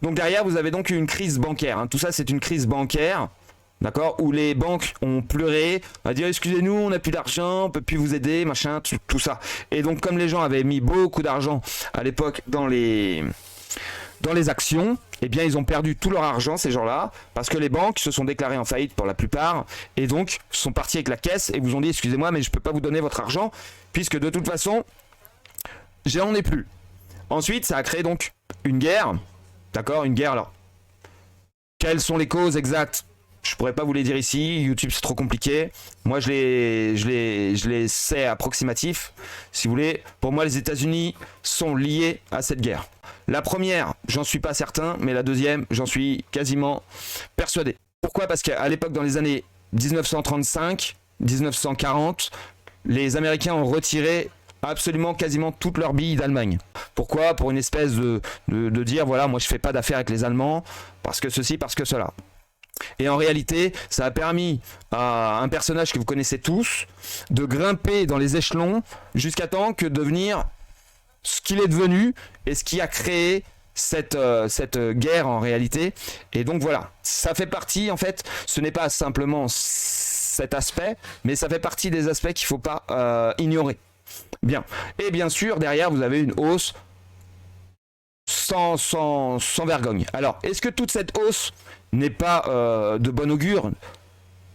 Donc derrière vous avez donc une crise bancaire, hein. Tout ça c'est une crise bancaire d'accord, où les banques ont pleuré, à dire excusez-nous, on n'a plus d'argent, on peut plus vous aider, machin, tout ça. Et donc comme les gens avaient mis beaucoup d'argent à l'époque dans les actions, eh bien ils ont perdu tout leur argent, ces gens-là, parce que les banques se sont déclarées en faillite pour la plupart, et donc sont partis avec la caisse et vous ont dit excusez-moi, mais je peux pas vous donner votre argent, puisque de toute façon, j'en ai plus. Ensuite, ça a créé donc une guerre, d'accord, une guerre. Alors, quelles sont les causes exactes? Je pourrais pas vous les dire ici, YouTube c'est trop compliqué. Moi je les sais approximatifs. Si vous voulez, pour moi les États-Unis sont liés à cette guerre. La première, j'en suis pas certain, mais la deuxième, j'en suis quasiment persuadé. Pourquoi? Parce qu'à l'époque, dans les années 1935, 1940, les Américains ont retiré absolument quasiment toutes leurs billes d'Allemagne. Pourquoi? Pour une espèce de dire voilà, moi je fais pas d'affaires avec les Allemands, parce que ceci, parce que cela. Et en réalité, ça a permis à un personnage que vous connaissez tous de grimper dans les échelons jusqu'à temps que devenir ce qu'il est devenu et ce qui a créé cette guerre en réalité. Et donc voilà, ça fait partie en fait, ce n'est pas simplement cet aspect, mais ça fait partie des aspects qu'il ne faut pas ignorer. Bien. Et bien sûr, derrière, vous avez une hausse sans vergogne. Alors, est-ce que toute cette hausse n'est pas de bon augure?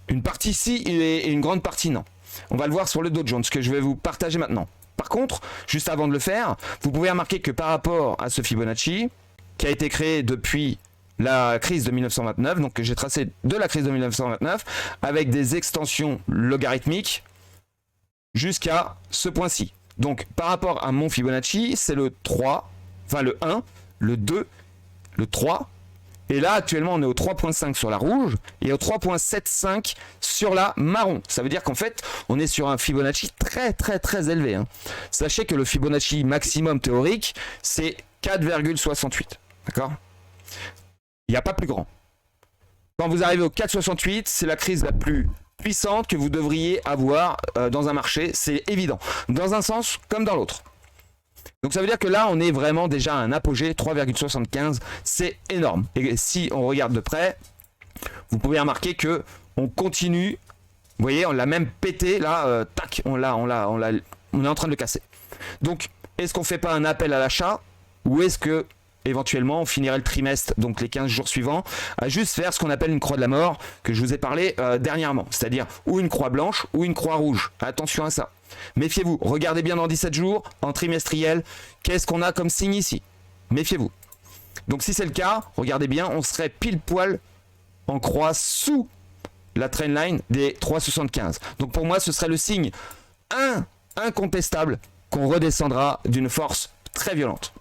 Une partie si et une grande partie non. On va le voir sur le Dow Jones, que je vais vous partager maintenant. Par contre, juste avant de le faire, vous pouvez remarquer que par rapport à ce Fibonacci, qui a été créé depuis la crise de 1929, donc que j'ai tracé de la crise de 1929, avec des extensions logarithmiques jusqu'à ce point-ci. Donc, par rapport à mon Fibonacci, c'est le 3, enfin le 1, le 2, le 3. Et là, actuellement, on est au 3.5 sur la rouge et au 3.75 sur la marron. Ça veut dire qu'en fait, on est sur un Fibonacci très élevé. Hein. Sachez que le Fibonacci maximum théorique, c'est 4,68. D'accord? Il n'y a pas plus grand. Quand vous arrivez au 4,68, c'est la crise la plus puissante que vous devriez avoir dans un marché. C'est évident. Dans un sens comme dans l'autre. Donc ça veut dire que là, on est vraiment déjà à un apogée, 3,75, c'est énorme. Et si on regarde de près, vous pouvez remarquer que on continue, vous voyez, on l'a même pété, là, tac, on est en train de le casser. Donc, est-ce qu'on ne fait pas un appel à l'achat, ou est-ce que, éventuellement, on finirait le trimestre, donc les 15 jours suivants, à juste faire ce qu'on appelle une croix de la mort, que je vous ai parlé dernièrement, c'est-à-dire ou une croix blanche, ou une croix rouge. Attention à ça. Méfiez-vous, regardez bien dans 17 jours, en trimestriel, qu'est-ce qu'on a comme signe ici? Méfiez-vous. Donc si c'est le cas, regardez bien, on serait pile poil en croix sous la trendline des 3,75. Donc pour moi, ce serait le signe incontestable qu'on redescendra d'une force très violente.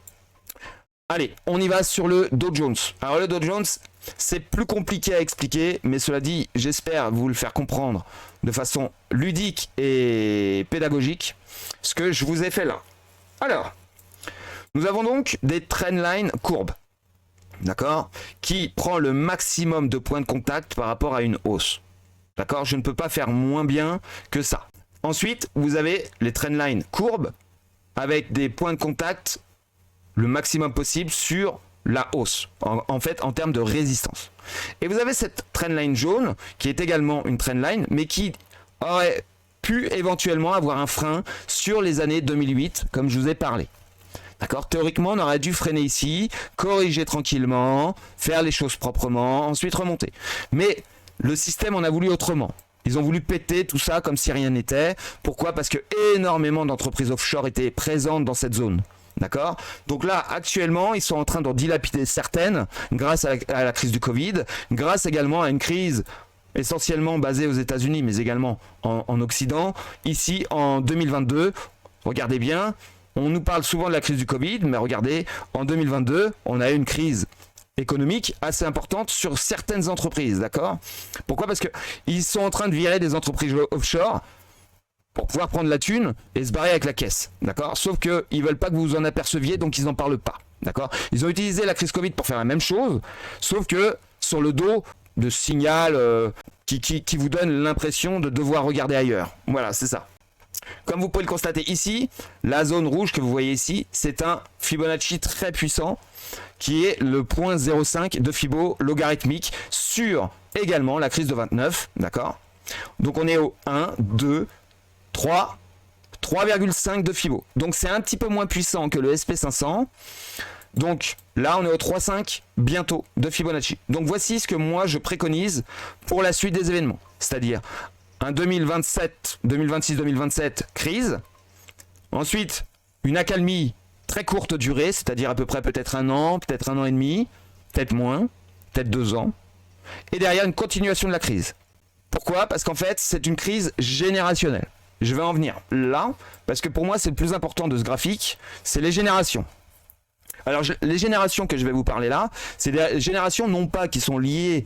Allez, on y va sur le Dow Jones. Alors le Dow Jones, c'est plus compliqué à expliquer, mais cela dit, j'espère vous le faire comprendre de façon ludique et pédagogique, ce que je vous ai fait là. Alors, nous avons donc des trendlines courbes, d'accord, qui prend le maximum de points de contact par rapport à une hausse. D'accord, je ne peux pas faire moins bien que ça. Ensuite, vous avez les trendlines courbes avec des points de contact le maximum possible sur la hausse, en fait en termes de résistance. Et vous avez cette trendline jaune qui est également une trendline, mais qui aurait pu éventuellement avoir un frein sur les années 2008, comme je vous ai parlé. D'accord? Théoriquement, on aurait dû freiner ici, corriger tranquillement, faire les choses proprement, ensuite remonter. Mais le système en a voulu autrement. Ils ont voulu péter tout ça comme si rien n'était. Pourquoi? Parce que énormément d'entreprises offshore étaient présentes dans cette zone. D'accord? Donc là, actuellement, ils sont en train de dilapider certaines grâce à la crise du Covid, grâce également à une crise essentiellement basée aux États-Unis, mais également en Occident. Ici, en 2022, regardez bien, on nous parle souvent de la crise du Covid, mais regardez, en 2022, on a eu une crise économique assez importante sur certaines entreprises, d'accord? Pourquoi? Parce qu'ils sont en train de virer des entreprises offshore pour pouvoir prendre la thune et se barrer avec la caisse, d'accord? Sauf qu'ils veulent pas que vous vous en aperceviez, donc ils n'en parlent pas, d'accord? Ils ont utilisé la crise Covid pour faire la même chose, sauf que sur le dos de signal qui vous donne l'impression de devoir regarder ailleurs. Voilà, c'est ça. Comme vous pouvez le constater ici, la zone rouge que vous voyez ici, c'est un Fibonacci très puissant qui est le 0.05 de Fibo logarithmique sur également la crise de 29, d'accord? Donc on est au 1, 2, 3, 3,5 de Fibo. Donc c'est un petit peu moins puissant que le SP500. Donc là on est au 3,5 bientôt de Fibonacci. Donc voici ce que moi je préconise pour la suite des événements. C'est-à-dire un 2027, 2026, 2027 crise. Ensuite une accalmie très courte durée, c'est-à-dire à peu près peut-être un an et demi, peut-être moins, peut-être 2 ans. Et derrière une continuation de la crise. Pourquoi? Parce qu'en fait c'est une crise générationnelle. Je vais en venir là, parce que pour moi c'est le plus important de ce graphique, c'est les générations. Alors les générations que je vais vous parler là, c'est des générations non pas qui sont liées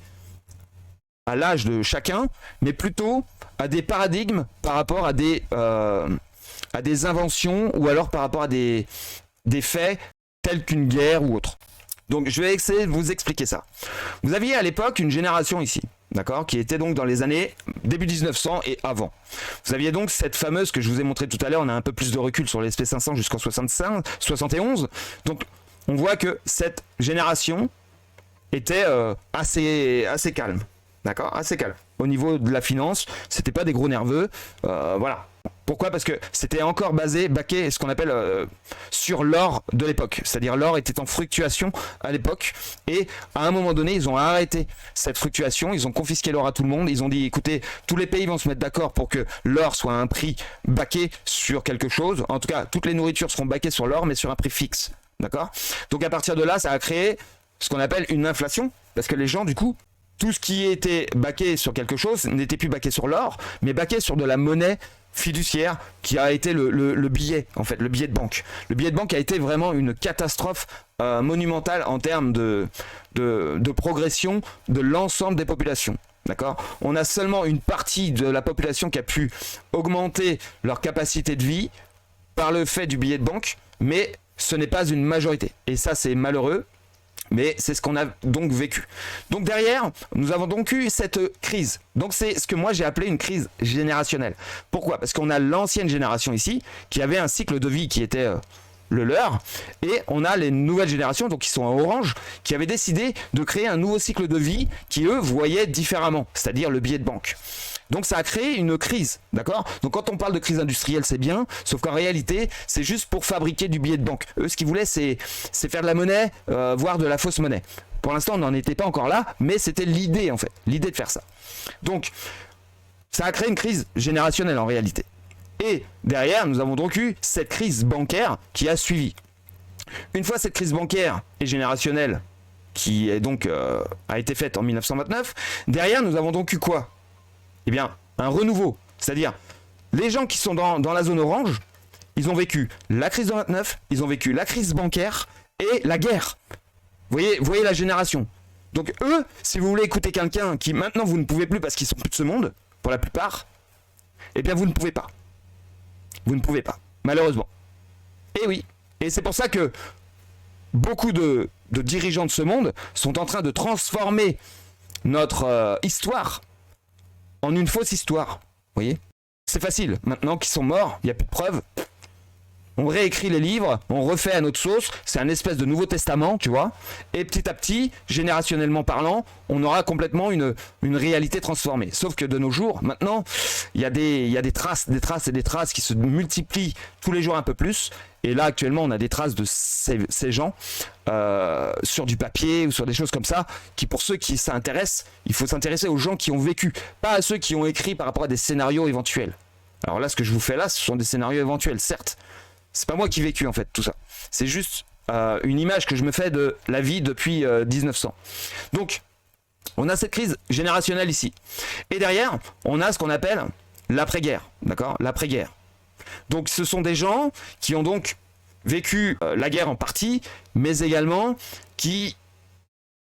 à l'âge de chacun, mais plutôt à des paradigmes par rapport à des inventions ou alors par rapport à des faits tels qu'une guerre ou autre. Donc je vais essayer de vous expliquer ça. Vous aviez à l'époque une génération ici, d'accord, qui était donc dans les années début 1900 et avant. Vous aviez donc cette fameuse que je vous ai montré tout à l'heure, on a un peu plus de recul sur les SP500 jusqu'en 71. Donc on voit que cette génération était assez calme, d'accord, assez calme. Au niveau de la finance, c'était pas des gros nerveux, voilà. Pourquoi? Parce que c'était encore baqué, ce qu'on appelle sur l'or de l'époque. C'est-à-dire l'or était en fluctuation à l'époque. Et à un moment donné, ils ont arrêté cette fluctuation. Ils ont confisqué l'or à tout le monde. Ils ont dit, écoutez, tous les pays vont se mettre d'accord pour que l'or soit à un prix baqué sur quelque chose. En tout cas, toutes les nourritures seront baquées sur l'or, mais sur un prix fixe. D'accord? Donc à partir de là, ça a créé ce qu'on appelle une inflation. Parce que les gens, du coup, tout ce qui était baqué sur quelque chose n'était plus baqué sur l'or, mais baqué sur de la monnaie fiduciaire qui a été le billet, en fait, le billet de banque. Le billet de banque a été vraiment une catastrophe monumentale en termes de progression de l'ensemble des populations. D'accord? On a seulement une partie de la population qui a pu augmenter leur capacité de vie par le fait du billet de banque, mais ce n'est pas une majorité. Et ça, c'est malheureux. Mais c'est ce qu'on a donc vécu. Donc derrière, nous avons donc eu cette crise. Donc c'est ce que moi j'ai appelé une crise générationnelle. Pourquoi? Parce qu'on a l'ancienne génération ici, qui avait un cycle de vie qui était le leur, et on a les nouvelles générations, donc qui sont en orange, qui avaient décidé de créer un nouveau cycle de vie qui eux voyaient différemment, c'est-à-dire le billet de banque. Donc ça a créé une crise, d'accord? Donc quand on parle de crise industrielle, c'est bien, sauf qu'en réalité, c'est juste pour fabriquer du billet de banque. Eux, ce qu'ils voulaient, c'est faire de la monnaie, voire de la fausse monnaie. Pour l'instant, on n'en était pas encore là, mais c'était l'idée, en fait, l'idée de faire ça. Donc, ça a créé une crise générationnelle, en réalité. Et derrière, nous avons donc eu cette crise bancaire qui a suivi. Une fois cette crise bancaire et générationnelle, qui est donc, a été faite en 1929, derrière, nous avons donc eu quoi? Eh bien, un renouveau. C'est-à-dire, les gens qui sont dans la zone orange, ils ont vécu la crise de 29, ils ont vécu la crise bancaire et la guerre. Vous voyez la génération. Donc eux, si vous voulez écouter quelqu'un qui maintenant vous ne pouvez plus parce qu'ils sont plus de ce monde, pour la plupart, eh bien vous ne pouvez pas. Vous ne pouvez pas, malheureusement. Et oui, et c'est pour ça que beaucoup de dirigeants de ce monde sont en train de transformer notre histoire en une fausse histoire, vous voyez? C'est facile, maintenant qu'ils sont morts, il n'y a plus de preuves. On réécrit les livres, on refait à notre sauce, c'est un espèce de Nouveau Testament, tu vois. Et petit à petit, générationnellement parlant, on aura complètement une réalité transformée. Sauf que de nos jours, maintenant, il y a des traces qui se multiplient tous les jours un peu plus. Et là, actuellement, on a des traces de ces gens sur du papier ou sur des choses comme ça, qui pour ceux qui s'intéressent, il faut s'intéresser aux gens qui ont vécu, pas à ceux qui ont écrit par rapport à des scénarios éventuels. Alors là, ce que je vous fais là, ce sont des scénarios éventuels, certes. C'est pas moi qui ai vécu en fait tout ça. C'est juste une image que je me fais de la vie depuis 1900. Donc, on a cette crise générationnelle ici. Et derrière, on a ce qu'on appelle l'après-guerre. D'accord? L'après-guerre. Donc, ce sont des gens qui ont donc vécu la guerre en partie, mais également qui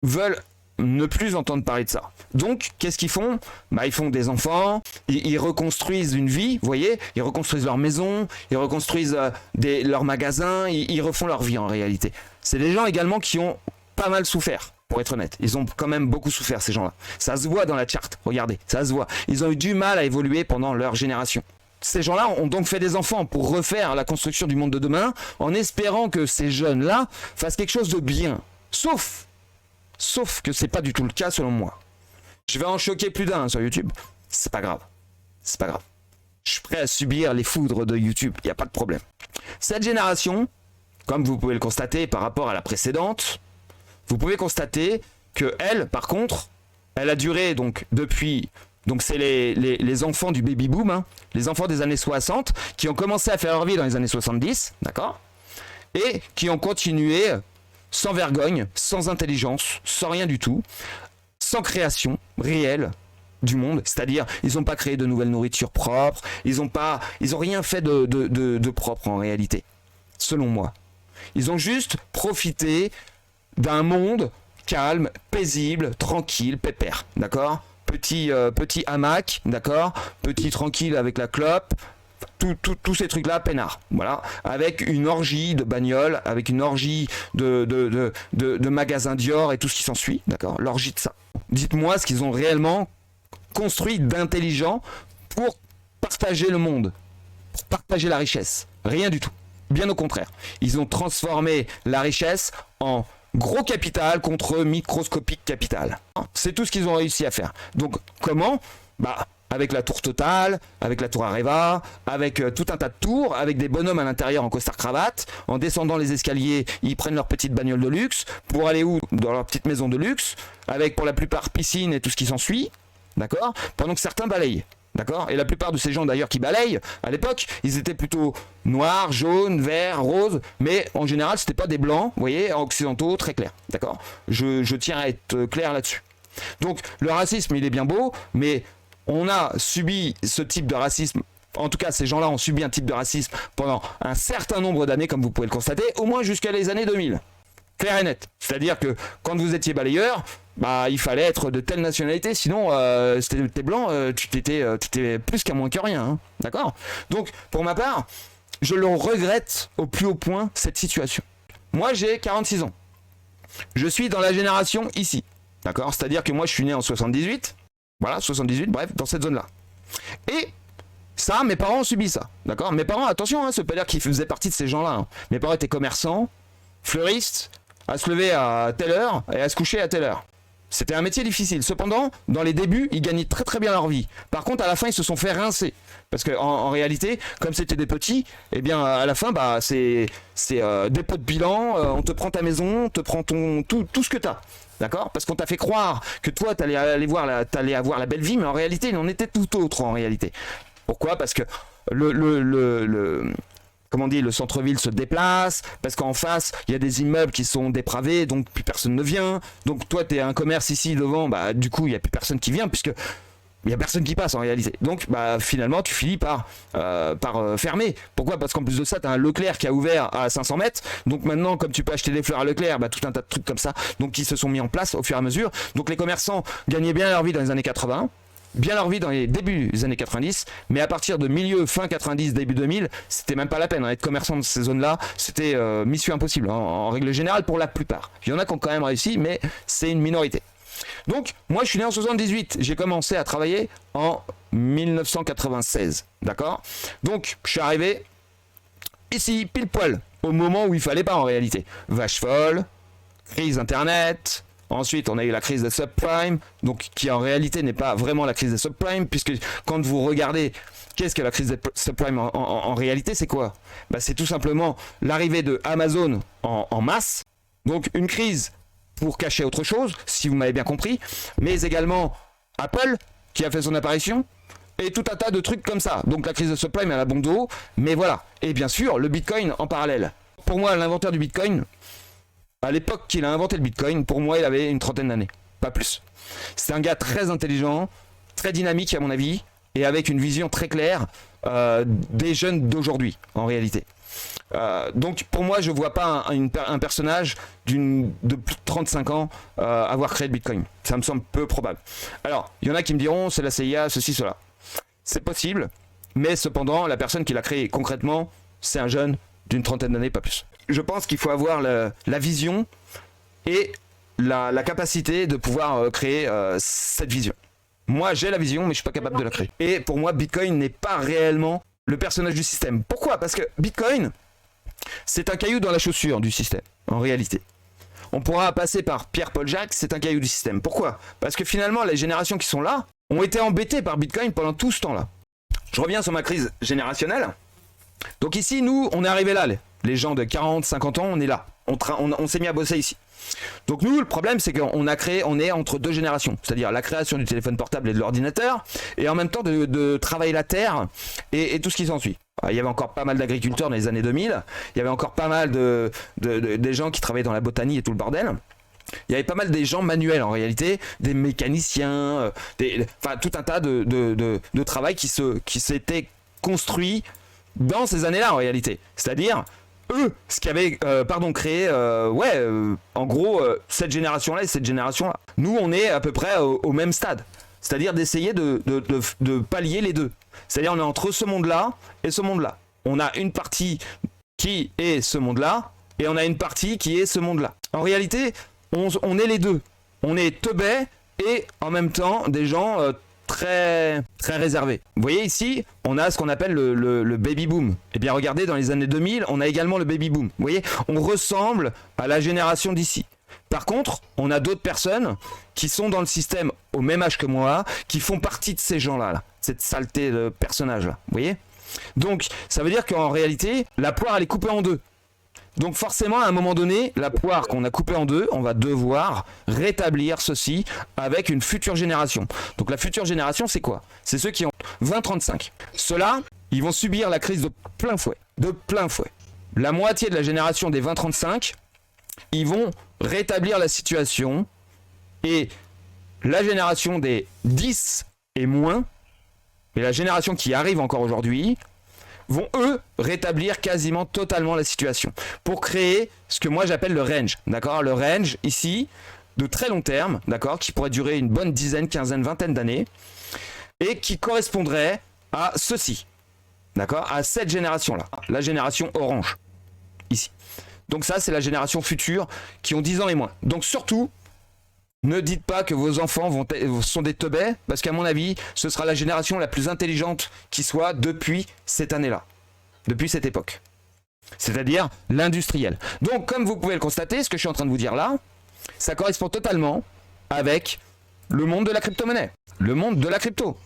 veulent ne plus entendre parler de ça. Donc, qu'est-ce qu'ils font? Bah, ils font des enfants, ils reconstruisent une vie, vous voyez, ils reconstruisent leur maison, ils reconstruisent leurs magasins, ils refont leur vie en réalité. C'est des gens également qui ont pas mal souffert, pour être honnête. Ils ont quand même beaucoup souffert, ces gens-là. Ça se voit dans la charte, regardez, ça se voit. Ils ont eu du mal à évoluer pendant leur génération. Ces gens-là ont donc fait des enfants pour refaire la construction du monde de demain, en espérant que ces jeunes-là fassent quelque chose de bien. Sauf que c'est pas du tout le cas selon moi. Je vais en choquer plus d'un sur YouTube. C'est pas grave. C'est pas grave. Je suis prêt à subir les foudres de YouTube. Il n'y a pas de problème. Cette génération, comme vous pouvez le constater par rapport à la précédente, vous pouvez constater que elle, par contre, elle a duré donc depuis... Donc c'est les enfants du baby boom, hein, les enfants des années 60, qui ont commencé à faire leur vie dans les années 70, d'accord, et qui ont continué sans vergogne, sans intelligence, sans rien du tout, sans création réelle du monde, c'est-à-dire ils n'ont pas créé de nouvelles nourritures propres, ils ont rien fait de propre en réalité, selon moi. Ils ont juste profité d'un monde calme, paisible, tranquille, pépère, d'accord ? Petit hamac, d'accord, petit tranquille avec la clope, tous ces trucs là peinards, voilà, avec une orgie de bagnoles, avec une orgie de magasins Dior et tout ce qui s'ensuit, d'accord, l'orgie de ça. Dites-moi ce qu'ils ont réellement construit d'intelligent pour partager le monde, pour partager la richesse. Rien du tout, bien au contraire. Ils ont transformé la richesse en gros capital contre microscopique capital. C'est tout ce qu'ils ont réussi à faire. Donc comment ? Bah avec la tour Total, avec la tour Areva, avec tout un tas de tours, avec des bonhommes à l'intérieur en costard-cravate, en descendant les escaliers, ils prennent leur petite bagnole de luxe, pour aller où ? Dans leur petite maison de luxe, avec pour la plupart piscine et tout ce qui s'ensuit, d'accord ? Pendant que certains balayent. D'accord ? Et la plupart de ces gens d'ailleurs qui balayent, à l'époque, ils étaient plutôt noirs, jaunes, verts, roses, mais en général, c'était pas des blancs, vous voyez, occidentaux, très clairs. D'accord ? Je tiens à être clair là-dessus. Donc, le racisme, il est bien beau, mais on a subi ce type de racisme, en tout cas, ces gens-là ont subi un type de racisme pendant un certain nombre d'années, comme vous pouvez le constater, au moins jusqu'à les années 2000. Clair et net. C'est-à-dire que quand vous étiez balayeur, bah il fallait être de telle nationalité, sinon si t'étais blanc, tu t'étais plus qu'à moins que rien, hein, d'accord ? Donc pour ma part, je le regrette au plus haut point cette situation. Moi j'ai 46 ans, je suis dans la génération ici, d'accord ? C'est-à-dire que moi je suis né en 78, voilà 78, bref dans cette zone-là. Et ça, mes parents ont subi ça, d'accord ? Mes parents, attention, hein, ça veut pas dire qu'ils faisaient partie de ces gens-là. Hein. Mes parents étaient commerçants, fleuristes, à se lever à telle heure et à se coucher à telle heure. C'était un métier difficile. Cependant, dans les débuts, ils gagnaient très très bien leur vie. Par contre, à la fin, ils se sont fait rincer. Parce qu'en réalité, comme c'était des petits, eh bien, à la fin, bah, c'est dépôt de bilan, on te prend ta maison, on te prend tout ce que t'as. D'accord ? Parce qu'on t'a fait croire que toi, t'allais avoir la belle vie, mais en réalité, il en était tout autre en réalité. Pourquoi ? Parce que comment on dit, le centre-ville se déplace, parce qu'en face, il y a des immeubles qui sont dépravés, donc plus personne ne vient. Donc toi, tu es un commerce ici devant, bah du coup, il n'y a plus personne qui vient, puisque il n'y a personne qui passe en réalité. Donc bah finalement, tu finis par fermer. Pourquoi ? Parce qu'en plus de ça, tu as un Leclerc qui a ouvert à 500 mètres. Donc maintenant, comme tu peux acheter des fleurs à Leclerc, bah tout un tas de trucs comme ça, donc qui se sont mis en place au fur et à mesure. Donc les commerçants gagnaient bien leur vie dans les années 80. Bien leur vie dans les débuts des années 90, mais à partir de fin 90, début 2000, c'était même pas la peine. Hein. Être commerçant de ces zones-là, c'était mission impossible, hein, en règle générale pour la plupart. Il y en a qui ont quand même réussi, mais c'est une minorité. Donc, moi je suis né en 78, j'ai commencé à travailler en 1996, d'accord ? Donc, je suis arrivé ici, pile poil, au moment où il fallait pas en réalité. Vache folle, crise internet... Ensuite, on a eu la crise des subprimes, donc qui en réalité n'est pas vraiment la crise des subprimes, puisque quand vous regardez qu'est-ce que la crise des subprimes en réalité, c'est quoi ? Bah, c'est tout simplement l'arrivée de Amazon en masse, donc une crise pour cacher autre chose, si vous m'avez bien compris, mais également Apple qui a fait son apparition, et tout un tas de trucs comme ça. Donc la crise des subprimes, elle a bon dos, mais voilà. Et bien sûr, le Bitcoin en parallèle. Pour moi, l'inventeur du Bitcoin... À l'époque qu'il a inventé le Bitcoin, pour moi, il avait une trentaine d'années, pas plus. C'est un gars très intelligent, très dynamique à mon avis, et avec une vision très claire des jeunes d'aujourd'hui, en réalité. Donc pour moi, je ne vois pas un personnage de plus de 35 ans avoir créé le Bitcoin. Ça me semble peu probable. Alors, il y en a qui me diront, c'est la CIA, ceci, cela. C'est possible, mais cependant, la personne qui l'a créé concrètement, c'est un jeune d'une trentaine d'années, pas plus. Je pense qu'il faut avoir la vision et la capacité de pouvoir créer cette vision. Moi, j'ai la vision, mais je suis pas capable de la créer. Et pour moi, Bitcoin n'est pas réellement le personnage du système. Pourquoi? Parce que Bitcoin, c'est un caillou dans la chaussure du système, en réalité. On pourra passer par Pierre-Paul Jacques, c'est un caillou du système. Pourquoi? Parce que finalement, les générations qui sont là ont été embêtées par Bitcoin pendant tout ce temps-là. Je reviens sur ma crise générationnelle. Donc ici, nous, on est arrivé là. Les gens de 40, 50 ans, on est là. On s'est mis à bosser ici. Donc nous, le problème, c'est qu'on est entre deux générations. C'est-à-dire la création du téléphone portable et de l'ordinateur, et en même temps de travailler la terre et tout ce qui s'ensuit. Il y avait encore pas mal d'agriculteurs dans les années 2000. Il y avait encore pas mal des gens qui travaillaient dans la botanie et tout le bordel. Il y avait pas mal des gens manuels en réalité, des mécaniciens, enfin tout un tas de travail qui s'était construit dans ces années-là en réalité. C'est-à-dire eux, ce qui avait créé, en gros, cette génération-là et cette génération-là. Nous, on est à peu près au même stade. C'est-à-dire d'essayer de pallier les deux. C'est-à-dire on est entre ce monde-là et ce monde-là. On a une partie qui est ce monde-là et on a une partie qui est ce monde-là. En réalité, on est les deux. On est teubés et en même temps des gens très réservés. Vous voyez ici, on a ce qu'on appelle le baby boom. Et bien regardez, dans les années 2000, on a également le baby boom. Vous voyez, on ressemble à la génération d'ici. Par contre, on a d'autres personnes qui sont dans le système au même âge que moi, qui font partie de ces gens-là, cette saleté de personnages-là. Vous voyez? Donc, ça veut dire qu'en réalité, la poire, elle est coupée en deux. Donc forcément, à un moment donné, la poire qu'on a coupée en deux, on va devoir rétablir ceci avec une future génération. Donc la future génération, c'est quoi? C'est ceux qui ont 20-35. Ceux-là, ils vont subir la crise de plein fouet. De plein fouet. La moitié de la génération des 20-35, ils vont rétablir la situation. Et la génération des 10 et moins, et la génération qui arrive encore aujourd'hui, vont eux rétablir quasiment totalement la situation pour créer ce que moi j'appelle le range, d'accord? Le range ici de très long terme, d'accord, qui pourrait durer une bonne dizaine, quinzaine, vingtaine d'années et qui correspondrait à ceci, d'accord, à cette génération là, la génération orange ici. Donc ça c'est la génération future qui ont 10 ans et moins. Donc surtout ne dites pas que vos enfants sont des teubés, parce qu'à mon avis, ce sera la génération la plus intelligente qui soit depuis cette année-là, depuis cette époque. C'est-à-dire l'industriel. Donc, comme vous pouvez le constater, ce que je suis en train de vous dire là, ça correspond totalement avec le monde de la crypto-monnaie, le monde de la crypto.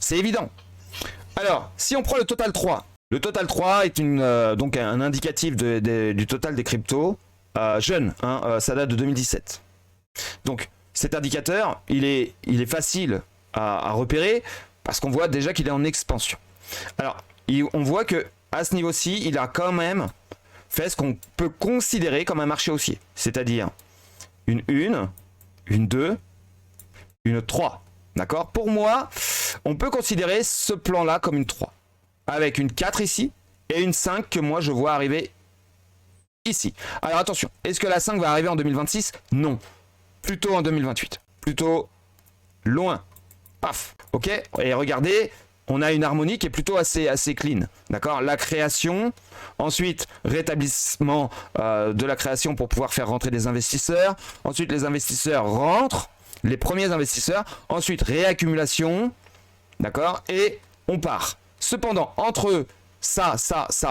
C'est évident. Alors, si on prend le total 3, le total 3 est donc un indicatif du total des cryptos jeune, ça date de 2017. Donc cet indicateur, il est facile à repérer parce qu'on voit déjà qu'il est en expansion. Alors, on voit que à ce niveau-ci, il a quand même fait ce qu'on peut considérer comme un marché haussier. C'est-à-dire une 2, une 3. D'accord? Pour moi, on peut considérer ce plan-là comme une 3. Avec une 4 ici et une 5 que moi je vois arriver ici. Alors attention, est-ce que la 5 va arriver en 2026? Non. Plutôt en 2028. Plutôt loin. Paf. Ok? Et regardez, on a une harmonie qui est plutôt assez clean. D'accord? La création. Ensuite, rétablissement de la création pour pouvoir faire rentrer des investisseurs. Ensuite, les investisseurs rentrent. Les premiers investisseurs. Ensuite, réaccumulation. D'accord? Et on part. Cependant, entre ça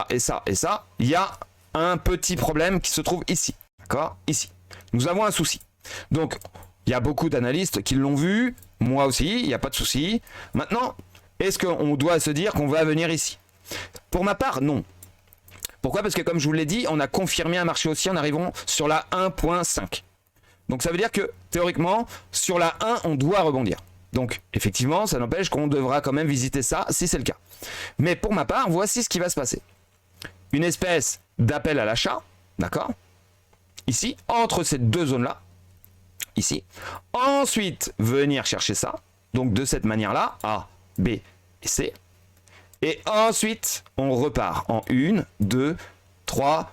et ça et ça, il y a un petit problème qui se trouve ici. D'accord? Ici. Nous avons un souci. Donc, il y a beaucoup d'analystes qui l'ont vu, moi aussi, il n'y a pas de souci. Maintenant, est-ce qu'on doit se dire qu'on va venir ici? Pour ma part, non. Pourquoi? Parce que comme je vous l'ai dit, on a confirmé un marché haussier en arrivant sur la 1.5. Donc ça veut dire que, théoriquement, sur la 1, on doit rebondir. Donc, effectivement, ça n'empêche qu'on devra quand même visiter ça, si c'est le cas. Mais pour ma part, voici ce qui va se passer. Une espèce d'appel à l'achat, d'accord? Ici, entre ces deux zones-là, ici. Ensuite, venir chercher ça. Donc, de cette manière-là, A, B et C. Et ensuite, on repart en 1, 2, 3,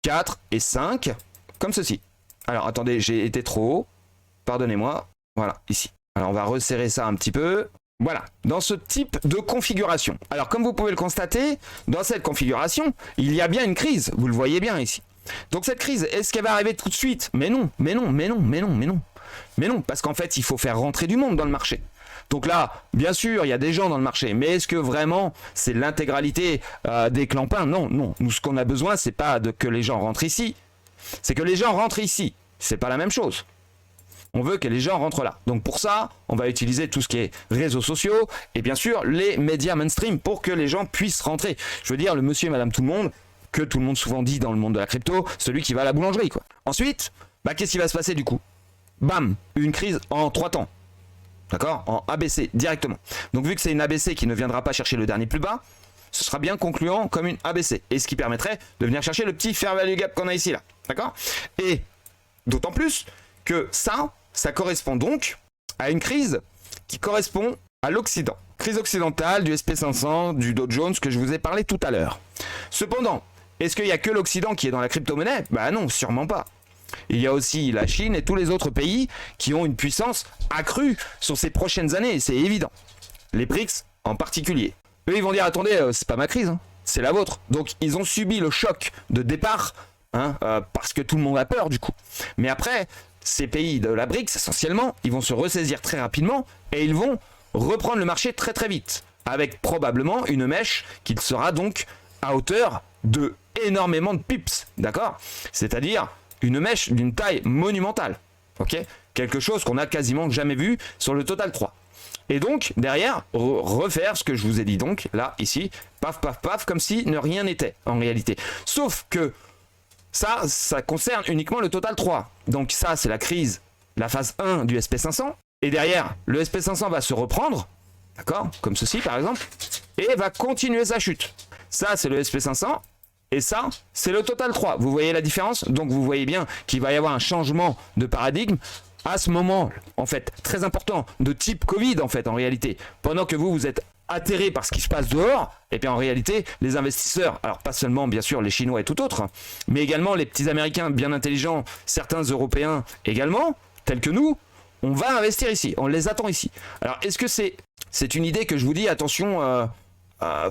4 et 5, comme ceci. Alors, attendez, j'ai été trop haut. Pardonnez-moi. Voilà, ici. Alors, on va resserrer ça un petit peu. Voilà, dans ce type de configuration. Alors, comme vous pouvez le constater, dans cette configuration, il y a bien une crise. Vous le voyez bien ici. Donc cette crise, est-ce qu'elle va arriver tout de suite? Mais non, parce qu'en fait, il faut faire rentrer du monde dans le marché. Donc là, bien sûr, il y a des gens dans le marché, mais est-ce que vraiment c'est l'intégralité des clampins? Non, non. Nous, ce qu'on a besoin, c'est pas que les gens rentrent ici, c'est que les gens rentrent ici. C'est pas la même chose. On veut que les gens rentrent là. Donc pour ça, on va utiliser tout ce qui est réseaux sociaux et bien sûr les médias mainstream pour que les gens puissent rentrer. Je veux dire, le monsieur et madame tout le monde, que tout le monde souvent dit dans le monde de la crypto, celui qui va à la boulangerie, quoi. Ensuite, qu'est-ce qui va se passer du coup? Bam, une crise en 3 temps. D'accord? En ABC, directement. Donc vu que c'est une ABC qui ne viendra pas chercher le dernier plus bas, ce sera bien concluant comme une ABC. Et ce qui permettrait de venir chercher le petit fair value gap qu'on a ici, là. D'accord? Et d'autant plus que ça correspond donc à une crise qui correspond à l'Occident. Crise occidentale du SP500, du Dow Jones que je vous ai parlé tout à l'heure. Cependant, est-ce qu'il n'y a que l'Occident qui est dans la crypto-monnaie? Bah non, sûrement pas. Il y a aussi la Chine et tous les autres pays qui ont une puissance accrue sur ces prochaines années, c'est évident. Les BRICS en particulier. Eux, ils vont dire, attendez, c'est pas ma crise, hein, c'est la vôtre. Donc, ils ont subi le choc de départ, parce que tout le monde a peur du coup. Mais après, ces pays de la BRICS, essentiellement, ils vont se ressaisir très rapidement et ils vont reprendre le marché très très vite, avec probablement une mèche qui sera donc à hauteur de énormément de pips, d'accord? C'est-à-dire une mèche d'une taille monumentale, ok? Quelque chose qu'on n'a quasiment jamais vu sur le Total 3. Et donc, derrière, refaire ce que je vous ai dit donc, là, ici, paf, paf, paf, comme si ne rien n'était, en réalité. Sauf que ça concerne uniquement le Total 3. Donc ça, c'est la crise, la phase 1 du SP500. Et derrière, le SP500 va se reprendre, d'accord? Comme ceci, par exemple, et va continuer sa chute. Ça, c'est le SP500. Et ça, c'est le Total 3. Vous voyez la différence? Donc vous voyez bien qu'il va y avoir un changement de paradigme à ce moment, en fait, très important, de type Covid, en fait, en réalité. Pendant que vous êtes atterré par ce qui se passe dehors, et bien en réalité, les investisseurs, alors pas seulement bien sûr les Chinois et tout autre, mais également les petits Américains bien intelligents, certains Européens également, tels que nous, on va investir ici, on les attend ici. Alors est-ce que c'est une idée que je vous dis, attention,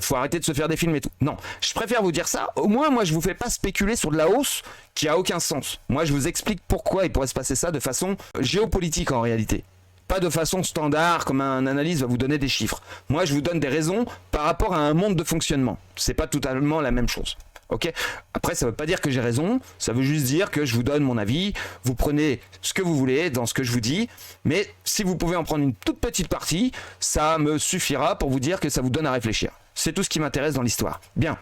faut arrêter de se faire des films et tout. Non, je préfère vous dire ça. Au moins, moi, je vous fais pas spéculer sur de la hausse qui a aucun sens. Moi, je vous explique pourquoi il pourrait se passer ça de façon géopolitique en réalité. Pas de façon standard, comme un analyste va vous donner des chiffres. Moi, je vous donne des raisons par rapport à un monde de fonctionnement. C'est pas totalement la même chose. Ok? Après, ça veut pas dire que j'ai raison. Ça veut juste dire que je vous donne mon avis. Vous prenez ce que vous voulez dans ce que je vous dis. Mais si vous pouvez en prendre une toute petite partie, ça me suffira pour vous dire que ça vous donne à réfléchir. C'est tout ce qui m'intéresse dans l'histoire. Bien.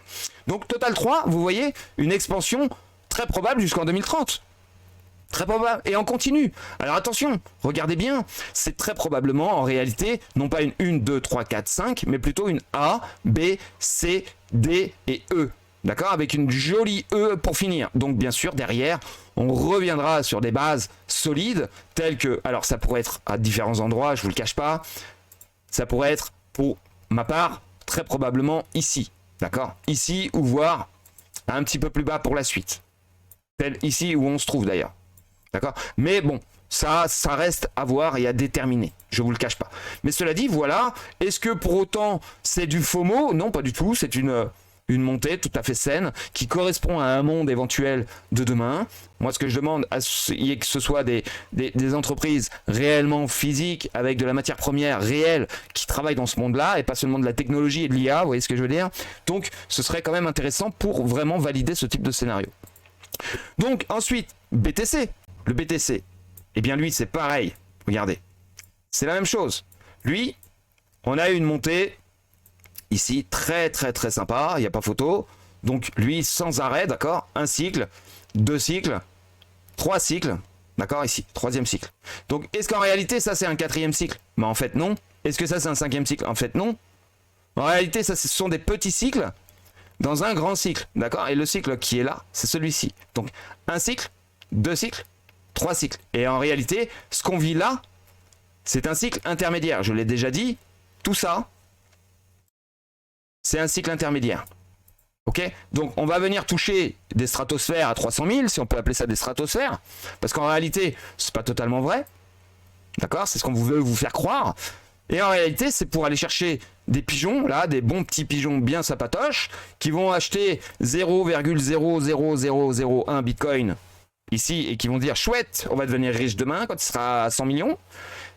Donc, Total 3, vous voyez, une expansion très probable jusqu'en 2030. Très probable. Et en continu. Alors attention, regardez bien. C'est très probablement, en réalité, non pas une 1, 2, 3, 4, 5, mais plutôt une A, B, C, D et E. D'accord? Avec une jolie E pour finir. Donc, bien sûr, derrière, on reviendra sur des bases solides, telles que... Alors, ça pourrait être à différents endroits, je vous le cache pas. Ça pourrait être, pour ma part, très probablement ici. D'accord? Ici, ou voire un petit peu plus bas pour la suite. Tel ici où on se trouve d'ailleurs. D'accord? Mais bon, ça reste à voir et à déterminer. Je vous le cache pas. Mais cela dit, voilà. Est-ce que pour autant c'est du FOMO? Non, pas du tout. C'est une montée tout à fait saine qui correspond à un monde éventuel de demain. Moi, ce que je demande, c'est que ce soit des entreprises réellement physiques avec de la matière première réelle qui travaillent dans ce monde-là et pas seulement de la technologie et de l'IA. Vous voyez ce que je veux dire? Donc, ce serait quand même intéressant pour vraiment valider ce type de scénario. Donc, ensuite, BTC. Le BTC, eh bien lui c'est pareil, regardez, c'est la même chose. Lui, on a eu une montée ici très très très sympa, il n'y a pas photo. Donc lui sans arrêt, d'accord, un cycle, 2 cycles, 3 cycles, d'accord, ici, 3e cycle. Donc est-ce qu'en réalité ça c'est un 4e cycle? Mais en fait non. Est-ce que ça c'est un 5e cycle? En fait non. En réalité ça ce sont des petits cycles dans un grand cycle, d'accord. Et le cycle qui est là, c'est celui-ci. Donc un cycle, 2 cycles, 3 cycles. Et en réalité, ce qu'on vit là, c'est un cycle intermédiaire. Je l'ai déjà dit, tout ça, c'est un cycle intermédiaire. Ok? Donc, on va venir toucher des stratosphères à 300 000, si on peut appeler ça des stratosphères, parce qu'en réalité, c'est pas totalement vrai. D'accord? C'est ce qu'on veut vous faire croire. Et en réalité, c'est pour aller chercher des pigeons, là, des bons petits pigeons bien sapatoches, qui vont acheter 0,00001 Bitcoin ici et qui vont dire chouette, on va devenir riche demain quand il sera à 100 millions.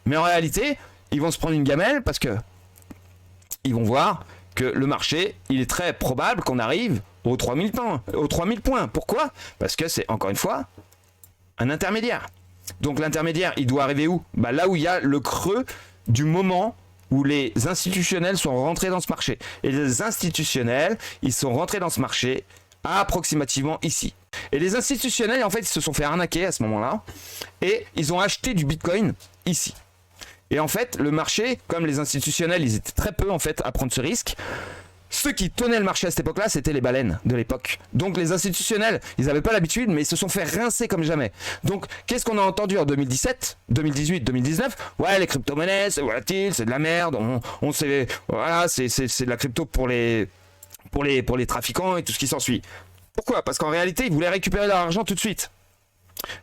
Mais en réalité, ils vont se prendre une gamelle parce que ils vont voir que le marché, il est très probable qu'on arrive aux 3000 points. Aux 3000 points. Pourquoi? Parce que c'est, encore une fois, un intermédiaire. Donc l'intermédiaire, il doit arriver où? Bah, là où il y a le creux du moment où les institutionnels sont rentrés dans ce marché. Et les institutionnels, ils sont rentrés dans ce marché approximativement ici. Et les institutionnels, en fait, ils se sont fait arnaquer à ce moment-là. Et ils ont acheté du Bitcoin ici. Et en fait, le marché, comme les institutionnels, ils étaient très peu en fait à prendre ce risque. Ceux qui tenaient le marché à cette époque-là, c'était les baleines de l'époque. Donc les institutionnels, ils n'avaient pas l'habitude, mais ils se sont fait rincer comme jamais. Donc qu'est-ce qu'on a entendu en 2017, 2018, 2019? Ouais, les crypto-monnaies, c'est volatile, c'est de la merde. On sait, voilà, c'est de la crypto pour les trafiquants et tout ce qui s'ensuit. Pourquoi? Parce qu'en réalité, ils voulaient récupérer leur argent tout de suite.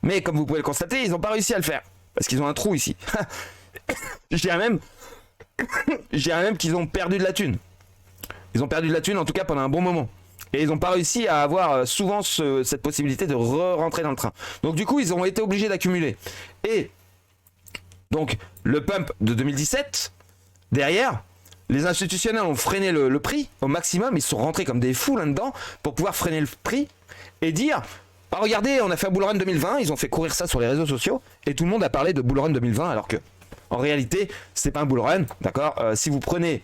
Mais comme vous pouvez le constater, ils n'ont pas réussi à le faire. Parce qu'ils ont un trou ici. Je dirais même qu'ils ont perdu de la thune. Ils ont perdu de la thune en tout cas pendant un bon moment. Et ils n'ont pas réussi à avoir souvent cette possibilité de rentrer dans le train. Donc du coup, ils ont été obligés d'accumuler. Et donc, le pump de 2017, derrière, les institutionnels ont freiné le prix au maximum. Ils sont rentrés comme des fous là-dedans pour pouvoir freiner le prix et dire... Ah, regardez, on a fait un bull run 2020, ils ont fait courir ça sur les réseaux sociaux et tout le monde a parlé de bull run 2020 alors que en réalité c'est pas un bull run, d'accord. Si vous prenez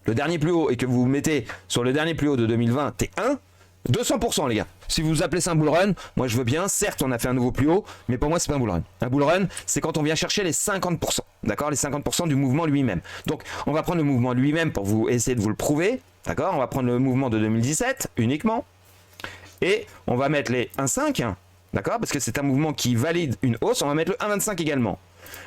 le dernier plus haut et que vous mettez sur le dernier plus haut de 2020 T1, 200% les gars. Si vous appelez ça un bull run, moi je veux bien, certes on a fait un nouveau plus haut, mais pour moi c'est pas un bull run. Un bull run c'est quand on vient chercher les 50%, d'accord, les 50% du mouvement lui-même. Donc on va prendre le mouvement lui-même pour vous essayer de vous le prouver, d'accord. On va prendre le mouvement de 2017 uniquement. Et on va mettre les 1,5, d'accord, parce que c'est un mouvement qui valide une hausse. On va mettre le 1,25 également.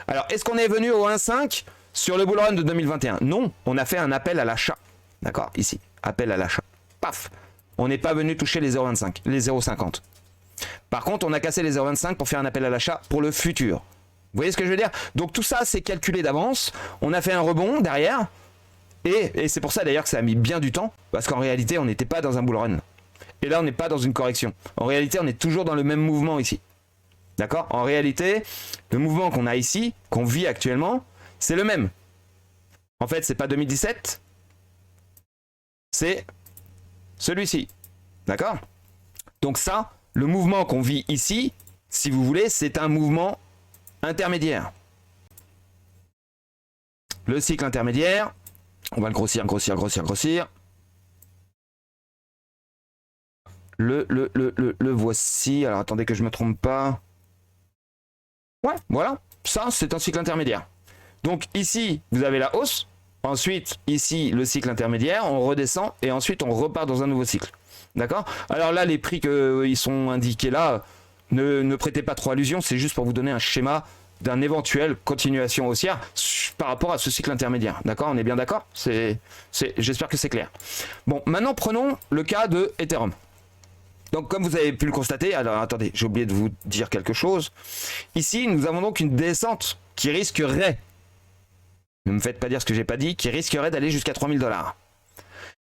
Alors, est-ce qu'on est venu au 1,5 sur le bull run de 2021? Non, on a fait un appel à l'achat. D'accord, ici, appel à l'achat. Paf, on n'est pas venu toucher les 0,25, les 0,50. Par contre, on a cassé les 0,25 pour faire un appel à l'achat pour le futur. Vous voyez ce que je veux dire? Donc tout ça, c'est calculé d'avance. On a fait un rebond derrière. Et c'est pour ça d'ailleurs que ça a mis bien du temps. Parce qu'en réalité, on n'était pas dans un bull run. Et là, on n'est pas dans une correction. En réalité, on est toujours dans le même mouvement ici. D'accord? En réalité, le mouvement qu'on a ici, qu'on vit actuellement, c'est le même. En fait, c'est pas 2017, c'est celui-ci. D'accord? Donc ça, le mouvement qu'on vit ici, si vous voulez, c'est un mouvement intermédiaire. Le cycle intermédiaire, on va le grossir, grossir, grossir, grossir. Le voici. Alors attendez que je me trompe pas. Ouais, voilà. Ça, c'est un cycle intermédiaire. Donc ici, vous avez la hausse. Ensuite, ici, le cycle intermédiaire. On redescend et ensuite, on repart dans un nouveau cycle. D'accord? Alors là, les prix qui sont indiqués là, ne prêtez pas trop allusion. C'est juste pour vous donner un schéma d'un éventuel continuation haussière par rapport à ce cycle intermédiaire. D'accord? On est bien d'accord? J'espère que c'est clair. Bon, maintenant, prenons le cas de Ethereum. Donc comme vous avez pu le constater, alors attendez, j'ai oublié de vous dire quelque chose. Ici, nous avons donc une descente qui risquerait, ne me faites pas dire ce que j'ai pas dit, qui risquerait d'aller jusqu'à 3000 $.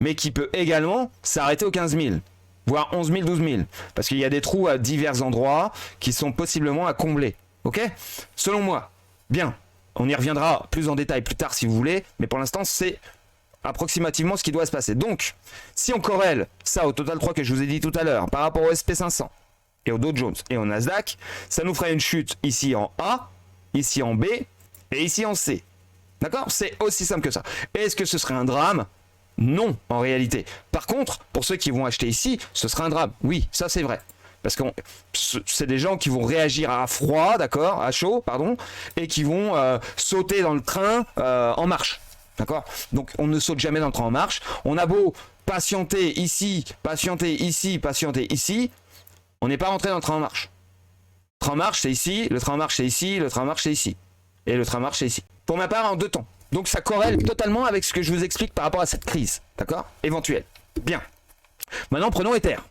Mais qui peut également s'arrêter aux 15 000, voire 11 000, 12 000. Parce qu'il y a des trous à divers endroits qui sont possiblement à combler. Ok? Selon moi. Bien. On y reviendra plus en détail plus tard si vous voulez. Mais pour l'instant, c'est approximativement ce qui doit se passer. Donc, si on corrèle ça au total 3 que je vous ai dit tout à l'heure par rapport au SP500 et au Dow Jones et au Nasdaq, ça nous ferait une chute ici en A, ici en B et ici en C. D'accord? C'est aussi simple que ça. Est-ce que ce serait un drame? Non, en réalité. Par contre, pour ceux qui vont acheter ici, ce sera un drame. Oui, ça c'est vrai. Parce que c'est des gens qui vont réagir à froid, d'accord, à chaud, pardon, et qui vont sauter dans le train en marche. D'accord? Donc on ne saute jamais dans le train en marche. On a beau patienter ici, patienter ici, patienter ici, on n'est pas rentré dans le train en marche. Le train en marche c'est ici, le train en marche c'est ici, le train en marche c'est ici. Et le train en marche c'est ici. Pour ma part en 2 temps. Donc ça corrèle totalement avec ce que je vous explique par rapport à cette crise. D'accord? Éventuelle. Bien. Maintenant prenons Ethereum.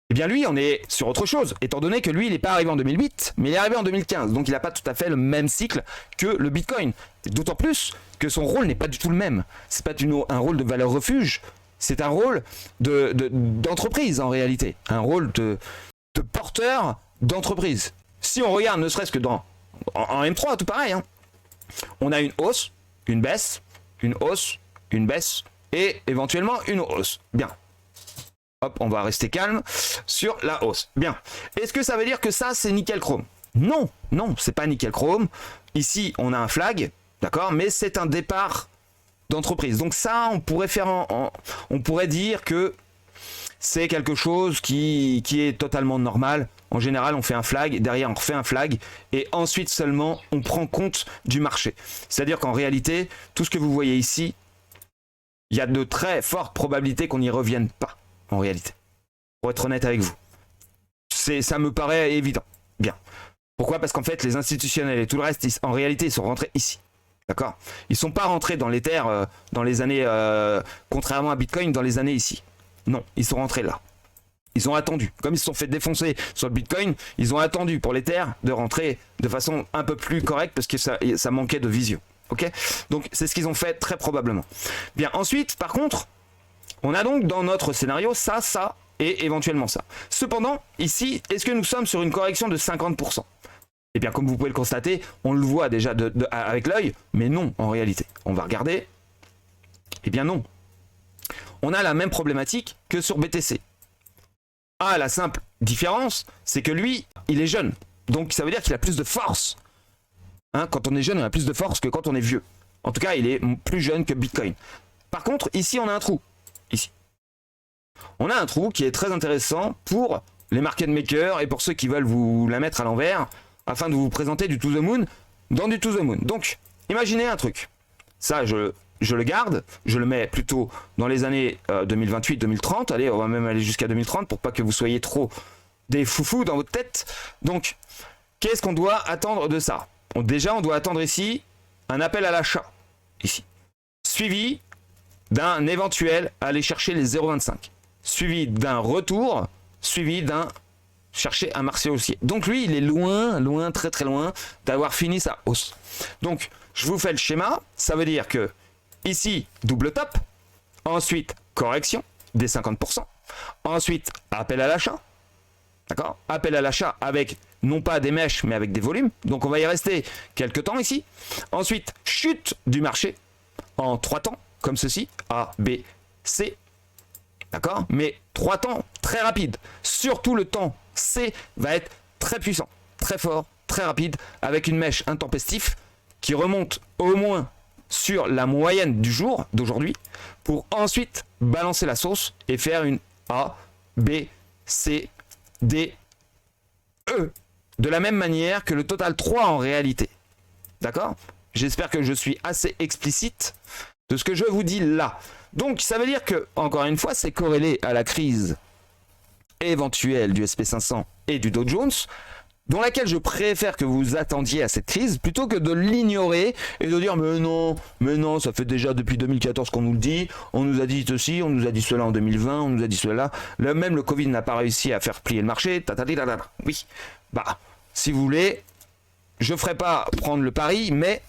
Eh bien lui, on est sur autre chose, étant donné que lui, il n'est pas arrivé en 2008, mais il est arrivé en 2015. Donc il n'a pas tout à fait le même cycle que le Bitcoin. D'autant plus que son rôle n'est pas du tout le même. C'est pas un rôle de valeur refuge, c'est un rôle d'entreprise en réalité. Un rôle de porteur d'entreprise. Si on regarde ne serait-ce que en M3, tout pareil, hein. On a une hausse, une baisse, une hausse, une baisse et éventuellement une hausse. Bien. Hop, on va rester calme sur la hausse. Bien. Est-ce que ça veut dire que ça, c'est nickel chrome? Non, non, c'est pas nickel chrome. Ici, on a un flag, d'accord, mais c'est un départ d'entreprise. Donc ça, on pourrait faire on pourrait dire que c'est quelque chose qui est totalement normal. En général, on fait un flag, derrière on refait un flag, et ensuite seulement on prend compte du marché. C'est-à-dire qu'en réalité, tout ce que vous voyez ici, il y a de très fortes probabilités qu'on n'y revienne pas, en réalité. Pour être honnête avec vous. Ça me paraît évident. Bien. Pourquoi? Parce qu'en fait, les institutionnels et tout le reste, en réalité, ils sont rentrés ici. D'accord? Ils ne sont pas rentrés dans les terres, dans les années, contrairement à Bitcoin, dans les années ici. Non, ils sont rentrés là. Ils ont attendu. Comme ils se sont fait défoncer sur le Bitcoin, ils ont attendu pour les terres de rentrer de façon un peu plus correcte parce que ça manquait de vision. Ok? Donc c'est ce qu'ils ont fait très probablement. Bien, ensuite, par contre, on a donc dans notre scénario ça et éventuellement ça. Cependant, ici, est-ce que nous sommes sur une correction de 50%? Eh bien, comme vous pouvez le constater, on le voit déjà avec l'œil, mais non en réalité. On va regarder. Eh bien non. On a la même problématique que sur BTC. Ah, la simple différence, c'est que lui, il est jeune. Donc ça veut dire qu'il a plus de force. Hein, quand on est jeune, on a plus de force que quand on est vieux. En tout cas, il est plus jeune que Bitcoin. Par contre, ici, on a un trou. Ici. On a un trou qui est très intéressant pour les market makers et pour ceux qui veulent vous la mettre à l'envers afin de vous présenter du to the moon dans du to the moon. Donc, imaginez un truc. Ça, je le garde, je le mets plutôt dans les années 2028-2030. Allez, on va même aller jusqu'à 2030 pour pas que vous soyez trop des foufous dans votre tête. Donc, qu'est-ce qu'on doit attendre de ça? Déjà, on doit attendre ici un appel à l'achat, ici. Suivi d'un éventuel aller chercher les 0,25. Suivi d'un retour, suivi d'un chercher un marché haussier. Donc lui, il est loin, très très loin d'avoir fini sa hausse. Donc, je vous fais le schéma. Ça veut dire que ici, double top. Ensuite, correction des 50%. Ensuite, appel à l'achat. D'accord? Appel à l'achat avec non pas des mèches, mais avec des volumes. Donc on va y rester quelques temps ici. Ensuite, chute du marché en 3 temps, comme ceci. A, B, C. D'accord? Mais 3 temps très rapides. Surtout le temps C va être très puissant, très fort, très rapide, avec une mèche intempestif qui remonte au moins sur la moyenne du jour d'aujourd'hui pour ensuite balancer la sauce et faire une A, B, C, D, E. De la même manière que le total 3 en réalité. D'accord? J'espère que je suis assez explicite de ce que je vous dis là. Donc ça veut dire que, encore une fois, c'est corrélé à la crise éventuelle du SP500 et du Dow Jones, dans laquelle je préfère que vous attendiez à cette crise plutôt que de l'ignorer et de dire mais non, ça fait déjà depuis 2014 qu'on nous le dit, on nous a dit ceci, on nous a dit cela en 2020, on nous a dit cela, même le Covid n'a pas réussi à faire plier le marché, oui, bah, si vous voulez, je ferai pas prendre le pari, mais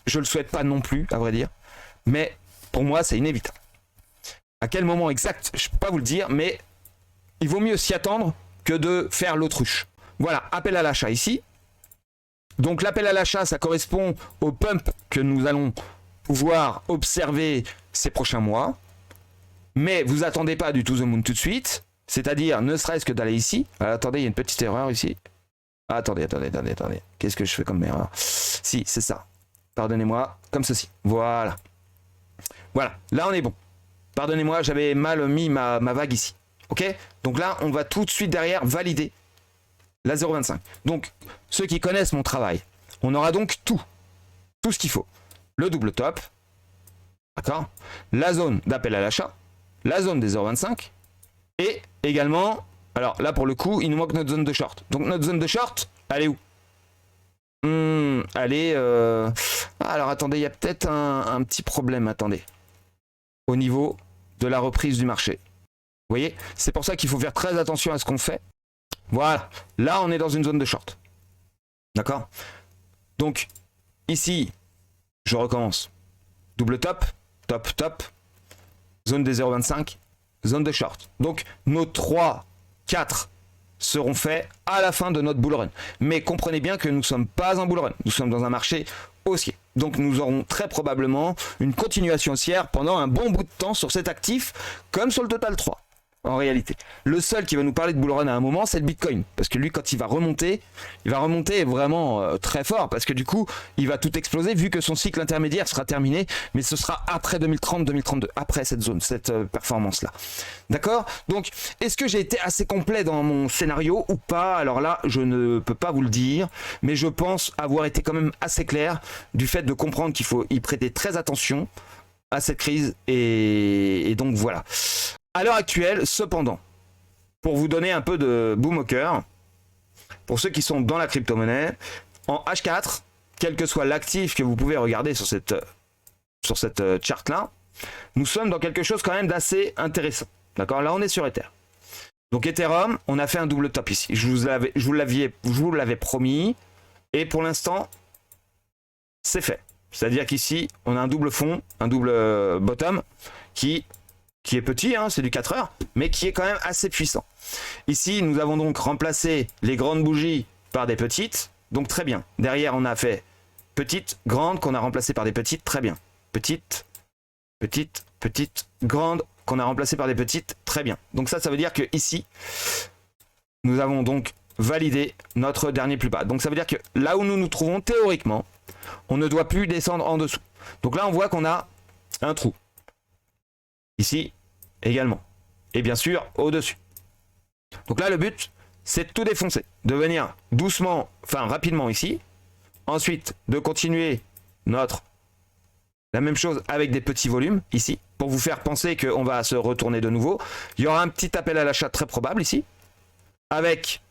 je le souhaite pas non plus, à vrai dire, mais pour moi c'est inévitable. À quel moment exact, je peux pas vous le dire, mais il vaut mieux s'y attendre que de faire l'autruche. Voilà, appel à l'achat ici. Donc l'appel à l'achat, ça correspond au pump que nous allons pouvoir observer ces prochains mois. Mais vous attendez pas du to the moon tout de suite. C'est-à-dire, ne serait-ce que d'aller ici. Alors, attendez, il y a une petite erreur ici. Attendez. Qu'est-ce que je fais comme erreur? Si, c'est ça. Pardonnez-moi, comme ceci. Voilà. Voilà, là on est bon. Pardonnez-moi, j'avais mal mis ma vague ici. Ok? Donc là, on va tout de suite derrière valider la 0,25. Donc, ceux qui connaissent mon travail, on aura donc tout ce qu'il faut. Le double top, d'accord? La zone d'appel à l'achat, la zone des 0,25, et également, alors là pour le coup, il nous manque notre zone de short. Donc notre zone de short, elle est où? Elle est... alors attendez, il y a peut-être un petit problème, attendez. Au niveau de la reprise du marché. Vous voyez? C'est pour ça qu'il faut faire très attention à ce qu'on fait. Voilà, là on est dans une zone de short. D'accord? Donc, ici, je recommence. Double top, top, zone des 0,25, zone de short. Donc, nos 3, 4 seront faits à la fin de notre bull run. Mais comprenez bien que nous ne sommes pas en bull run, nous sommes dans un marché haussier. Donc nous aurons très probablement une continuation haussière pendant un bon bout de temps sur cet actif, comme sur le Total 3. En réalité, le seul qui va nous parler de bull run à un moment, c'est le Bitcoin. Parce que lui, quand il va remonter vraiment très fort. Parce que du coup, il va tout exploser vu que son cycle intermédiaire sera terminé. Mais ce sera après 2030-2032, après cette zone, cette performance-là. D'accord? Donc, est-ce que j'ai été assez complet dans mon scénario ou pas? Alors là, je ne peux pas vous le dire. Mais je pense avoir été quand même assez clair du fait de comprendre qu'il faut y prêter très attention à cette crise. Et donc voilà. À l'heure actuelle, cependant, pour vous donner un peu de boom au cœur, pour ceux qui sont dans la crypto-monnaie, en H4, quel que soit l'actif que vous pouvez regarder sur cette chart-là, nous sommes dans quelque chose quand même d'assez intéressant. D'accord? Là, on est sur Ether. Donc Ethereum, on a fait un double top ici. Je vous l'avais promis. Et pour l'instant, c'est fait. C'est-à-dire qu'ici, on a un double fond, un double bottom qui est petit, hein, c'est du 4 heures, mais qui est quand même assez puissant. Ici, nous avons donc remplacé les grandes bougies par des petites, donc très bien. Derrière, on a fait petite, grande, qu'on a remplacé par des petites, très bien. Petite, petite, petite, grande, qu'on a remplacé par des petites, très bien. Donc ça veut dire que ici, nous avons donc validé notre dernier plus bas. Donc ça veut dire que là où nous nous trouvons, théoriquement, on ne doit plus descendre en dessous. Donc là, on voit qu'on a un trou. Ici également. Et bien sûr, au-dessus. Donc là, le but, c'est de tout défoncer. De venir doucement, enfin rapidement ici. Ensuite, de continuer la même chose avec des petits volumes ici. Pour vous faire penser qu'on va se retourner de nouveau. Il y aura un petit appel à l'achat très probable ici. Avec,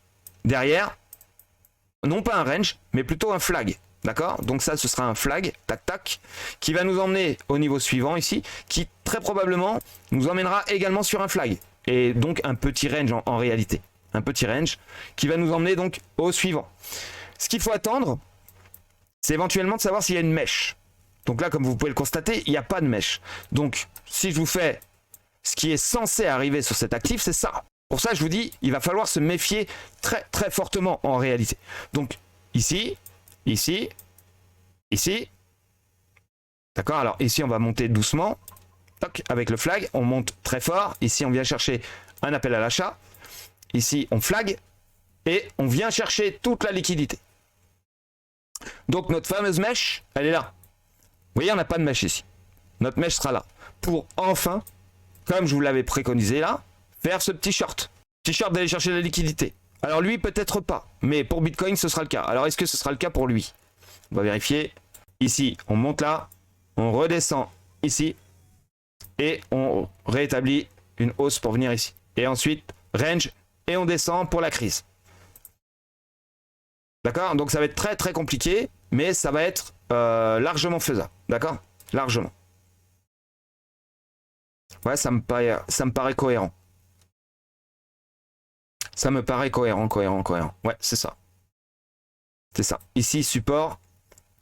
derrière, non pas un range, mais plutôt un flag. D'accord? Donc ça, ce sera un flag, tac tac, qui va nous emmener au niveau suivant ici, qui très probablement nous emmènera également sur un flag. Et donc un petit range en réalité. Un petit range qui va nous emmener donc au suivant. Ce qu'il faut attendre, c'est éventuellement de savoir s'il y a une mèche. Donc là, comme vous pouvez le constater, il n'y a pas de mèche. Donc si je vous fais ce qui est censé arriver sur cet actif, c'est ça. Pour ça, je vous dis, il va falloir se méfier très très fortement en réalité. Donc ici... Ici, ici, d'accord, alors ici on va monter doucement, toc, avec le flag, on monte très fort, ici on vient chercher un appel à l'achat, ici on flag, et on vient chercher toute la liquidité. Donc notre fameuse mèche, elle est là. Vous voyez, on n'a pas de mèche ici. Notre mèche sera là, pour enfin, comme je vous l'avais préconisé là, faire ce petit short. Petit short d'aller chercher la liquidité. Alors lui, peut-être pas, mais pour Bitcoin, ce sera le cas. Alors est-ce que ce sera le cas pour lui? On va vérifier. Ici, on monte là, on redescend ici, et on rétablit une hausse pour venir ici. Et ensuite, range, et on descend pour la crise. D'accord? Donc ça va être très très compliqué, mais ça va être largement faisable. D'accord? Largement. Ouais, ça me paraît cohérent. Ça me paraît cohérent. Ouais, c'est ça. C'est ça. Ici, support.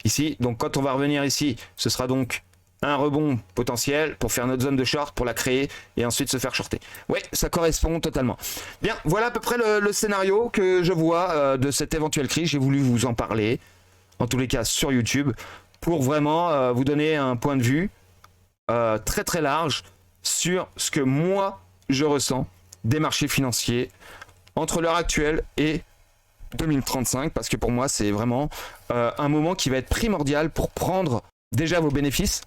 Ici, donc quand on va revenir ici, ce sera donc un rebond potentiel pour faire notre zone de short, pour la créer et ensuite se faire shorter. Ouais, ça correspond totalement. Bien, voilà à peu près le scénario que je vois de cette éventuelle crise. J'ai voulu vous en parler, en tous les cas sur YouTube, pour vraiment vous donner un point de vue très très large sur ce que moi, je ressens des marchés financiers entre l'heure actuelle et 2035, parce que pour moi c'est vraiment un moment qui va être primordial pour prendre déjà vos bénéfices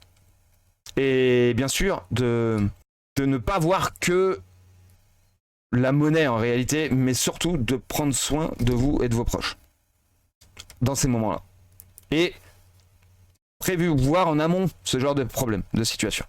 et bien sûr de ne pas voir que la monnaie en réalité, mais surtout de prendre soin de vous et de vos proches dans ces moments-là et prévu voir en amont ce genre de problème, de situation,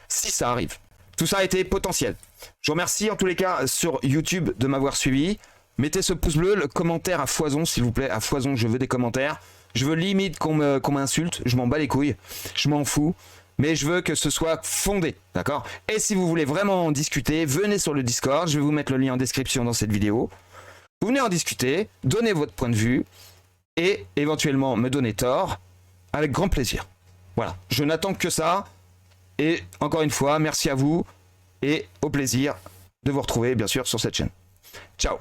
si ça arrive. Tout ça a été potentiel. Je vous remercie en tous les cas sur YouTube de m'avoir suivi. Mettez ce pouce bleu, le commentaire à foison s'il vous plaît, à foison, je veux des commentaires. Je veux limite qu'on m'insulte, je m'en bats les couilles, je m'en fous. Mais je veux que ce soit fondé, d'accord? Et si vous voulez vraiment en discuter, venez sur le Discord, je vais vous mettre le lien en description dans cette vidéo. Vous venez en discuter, donnez votre point de vue et éventuellement me donner tort avec grand plaisir. Voilà, je n'attends que ça. Et encore une fois, merci à vous et au plaisir de vous retrouver bien sûr sur cette chaîne. Ciao!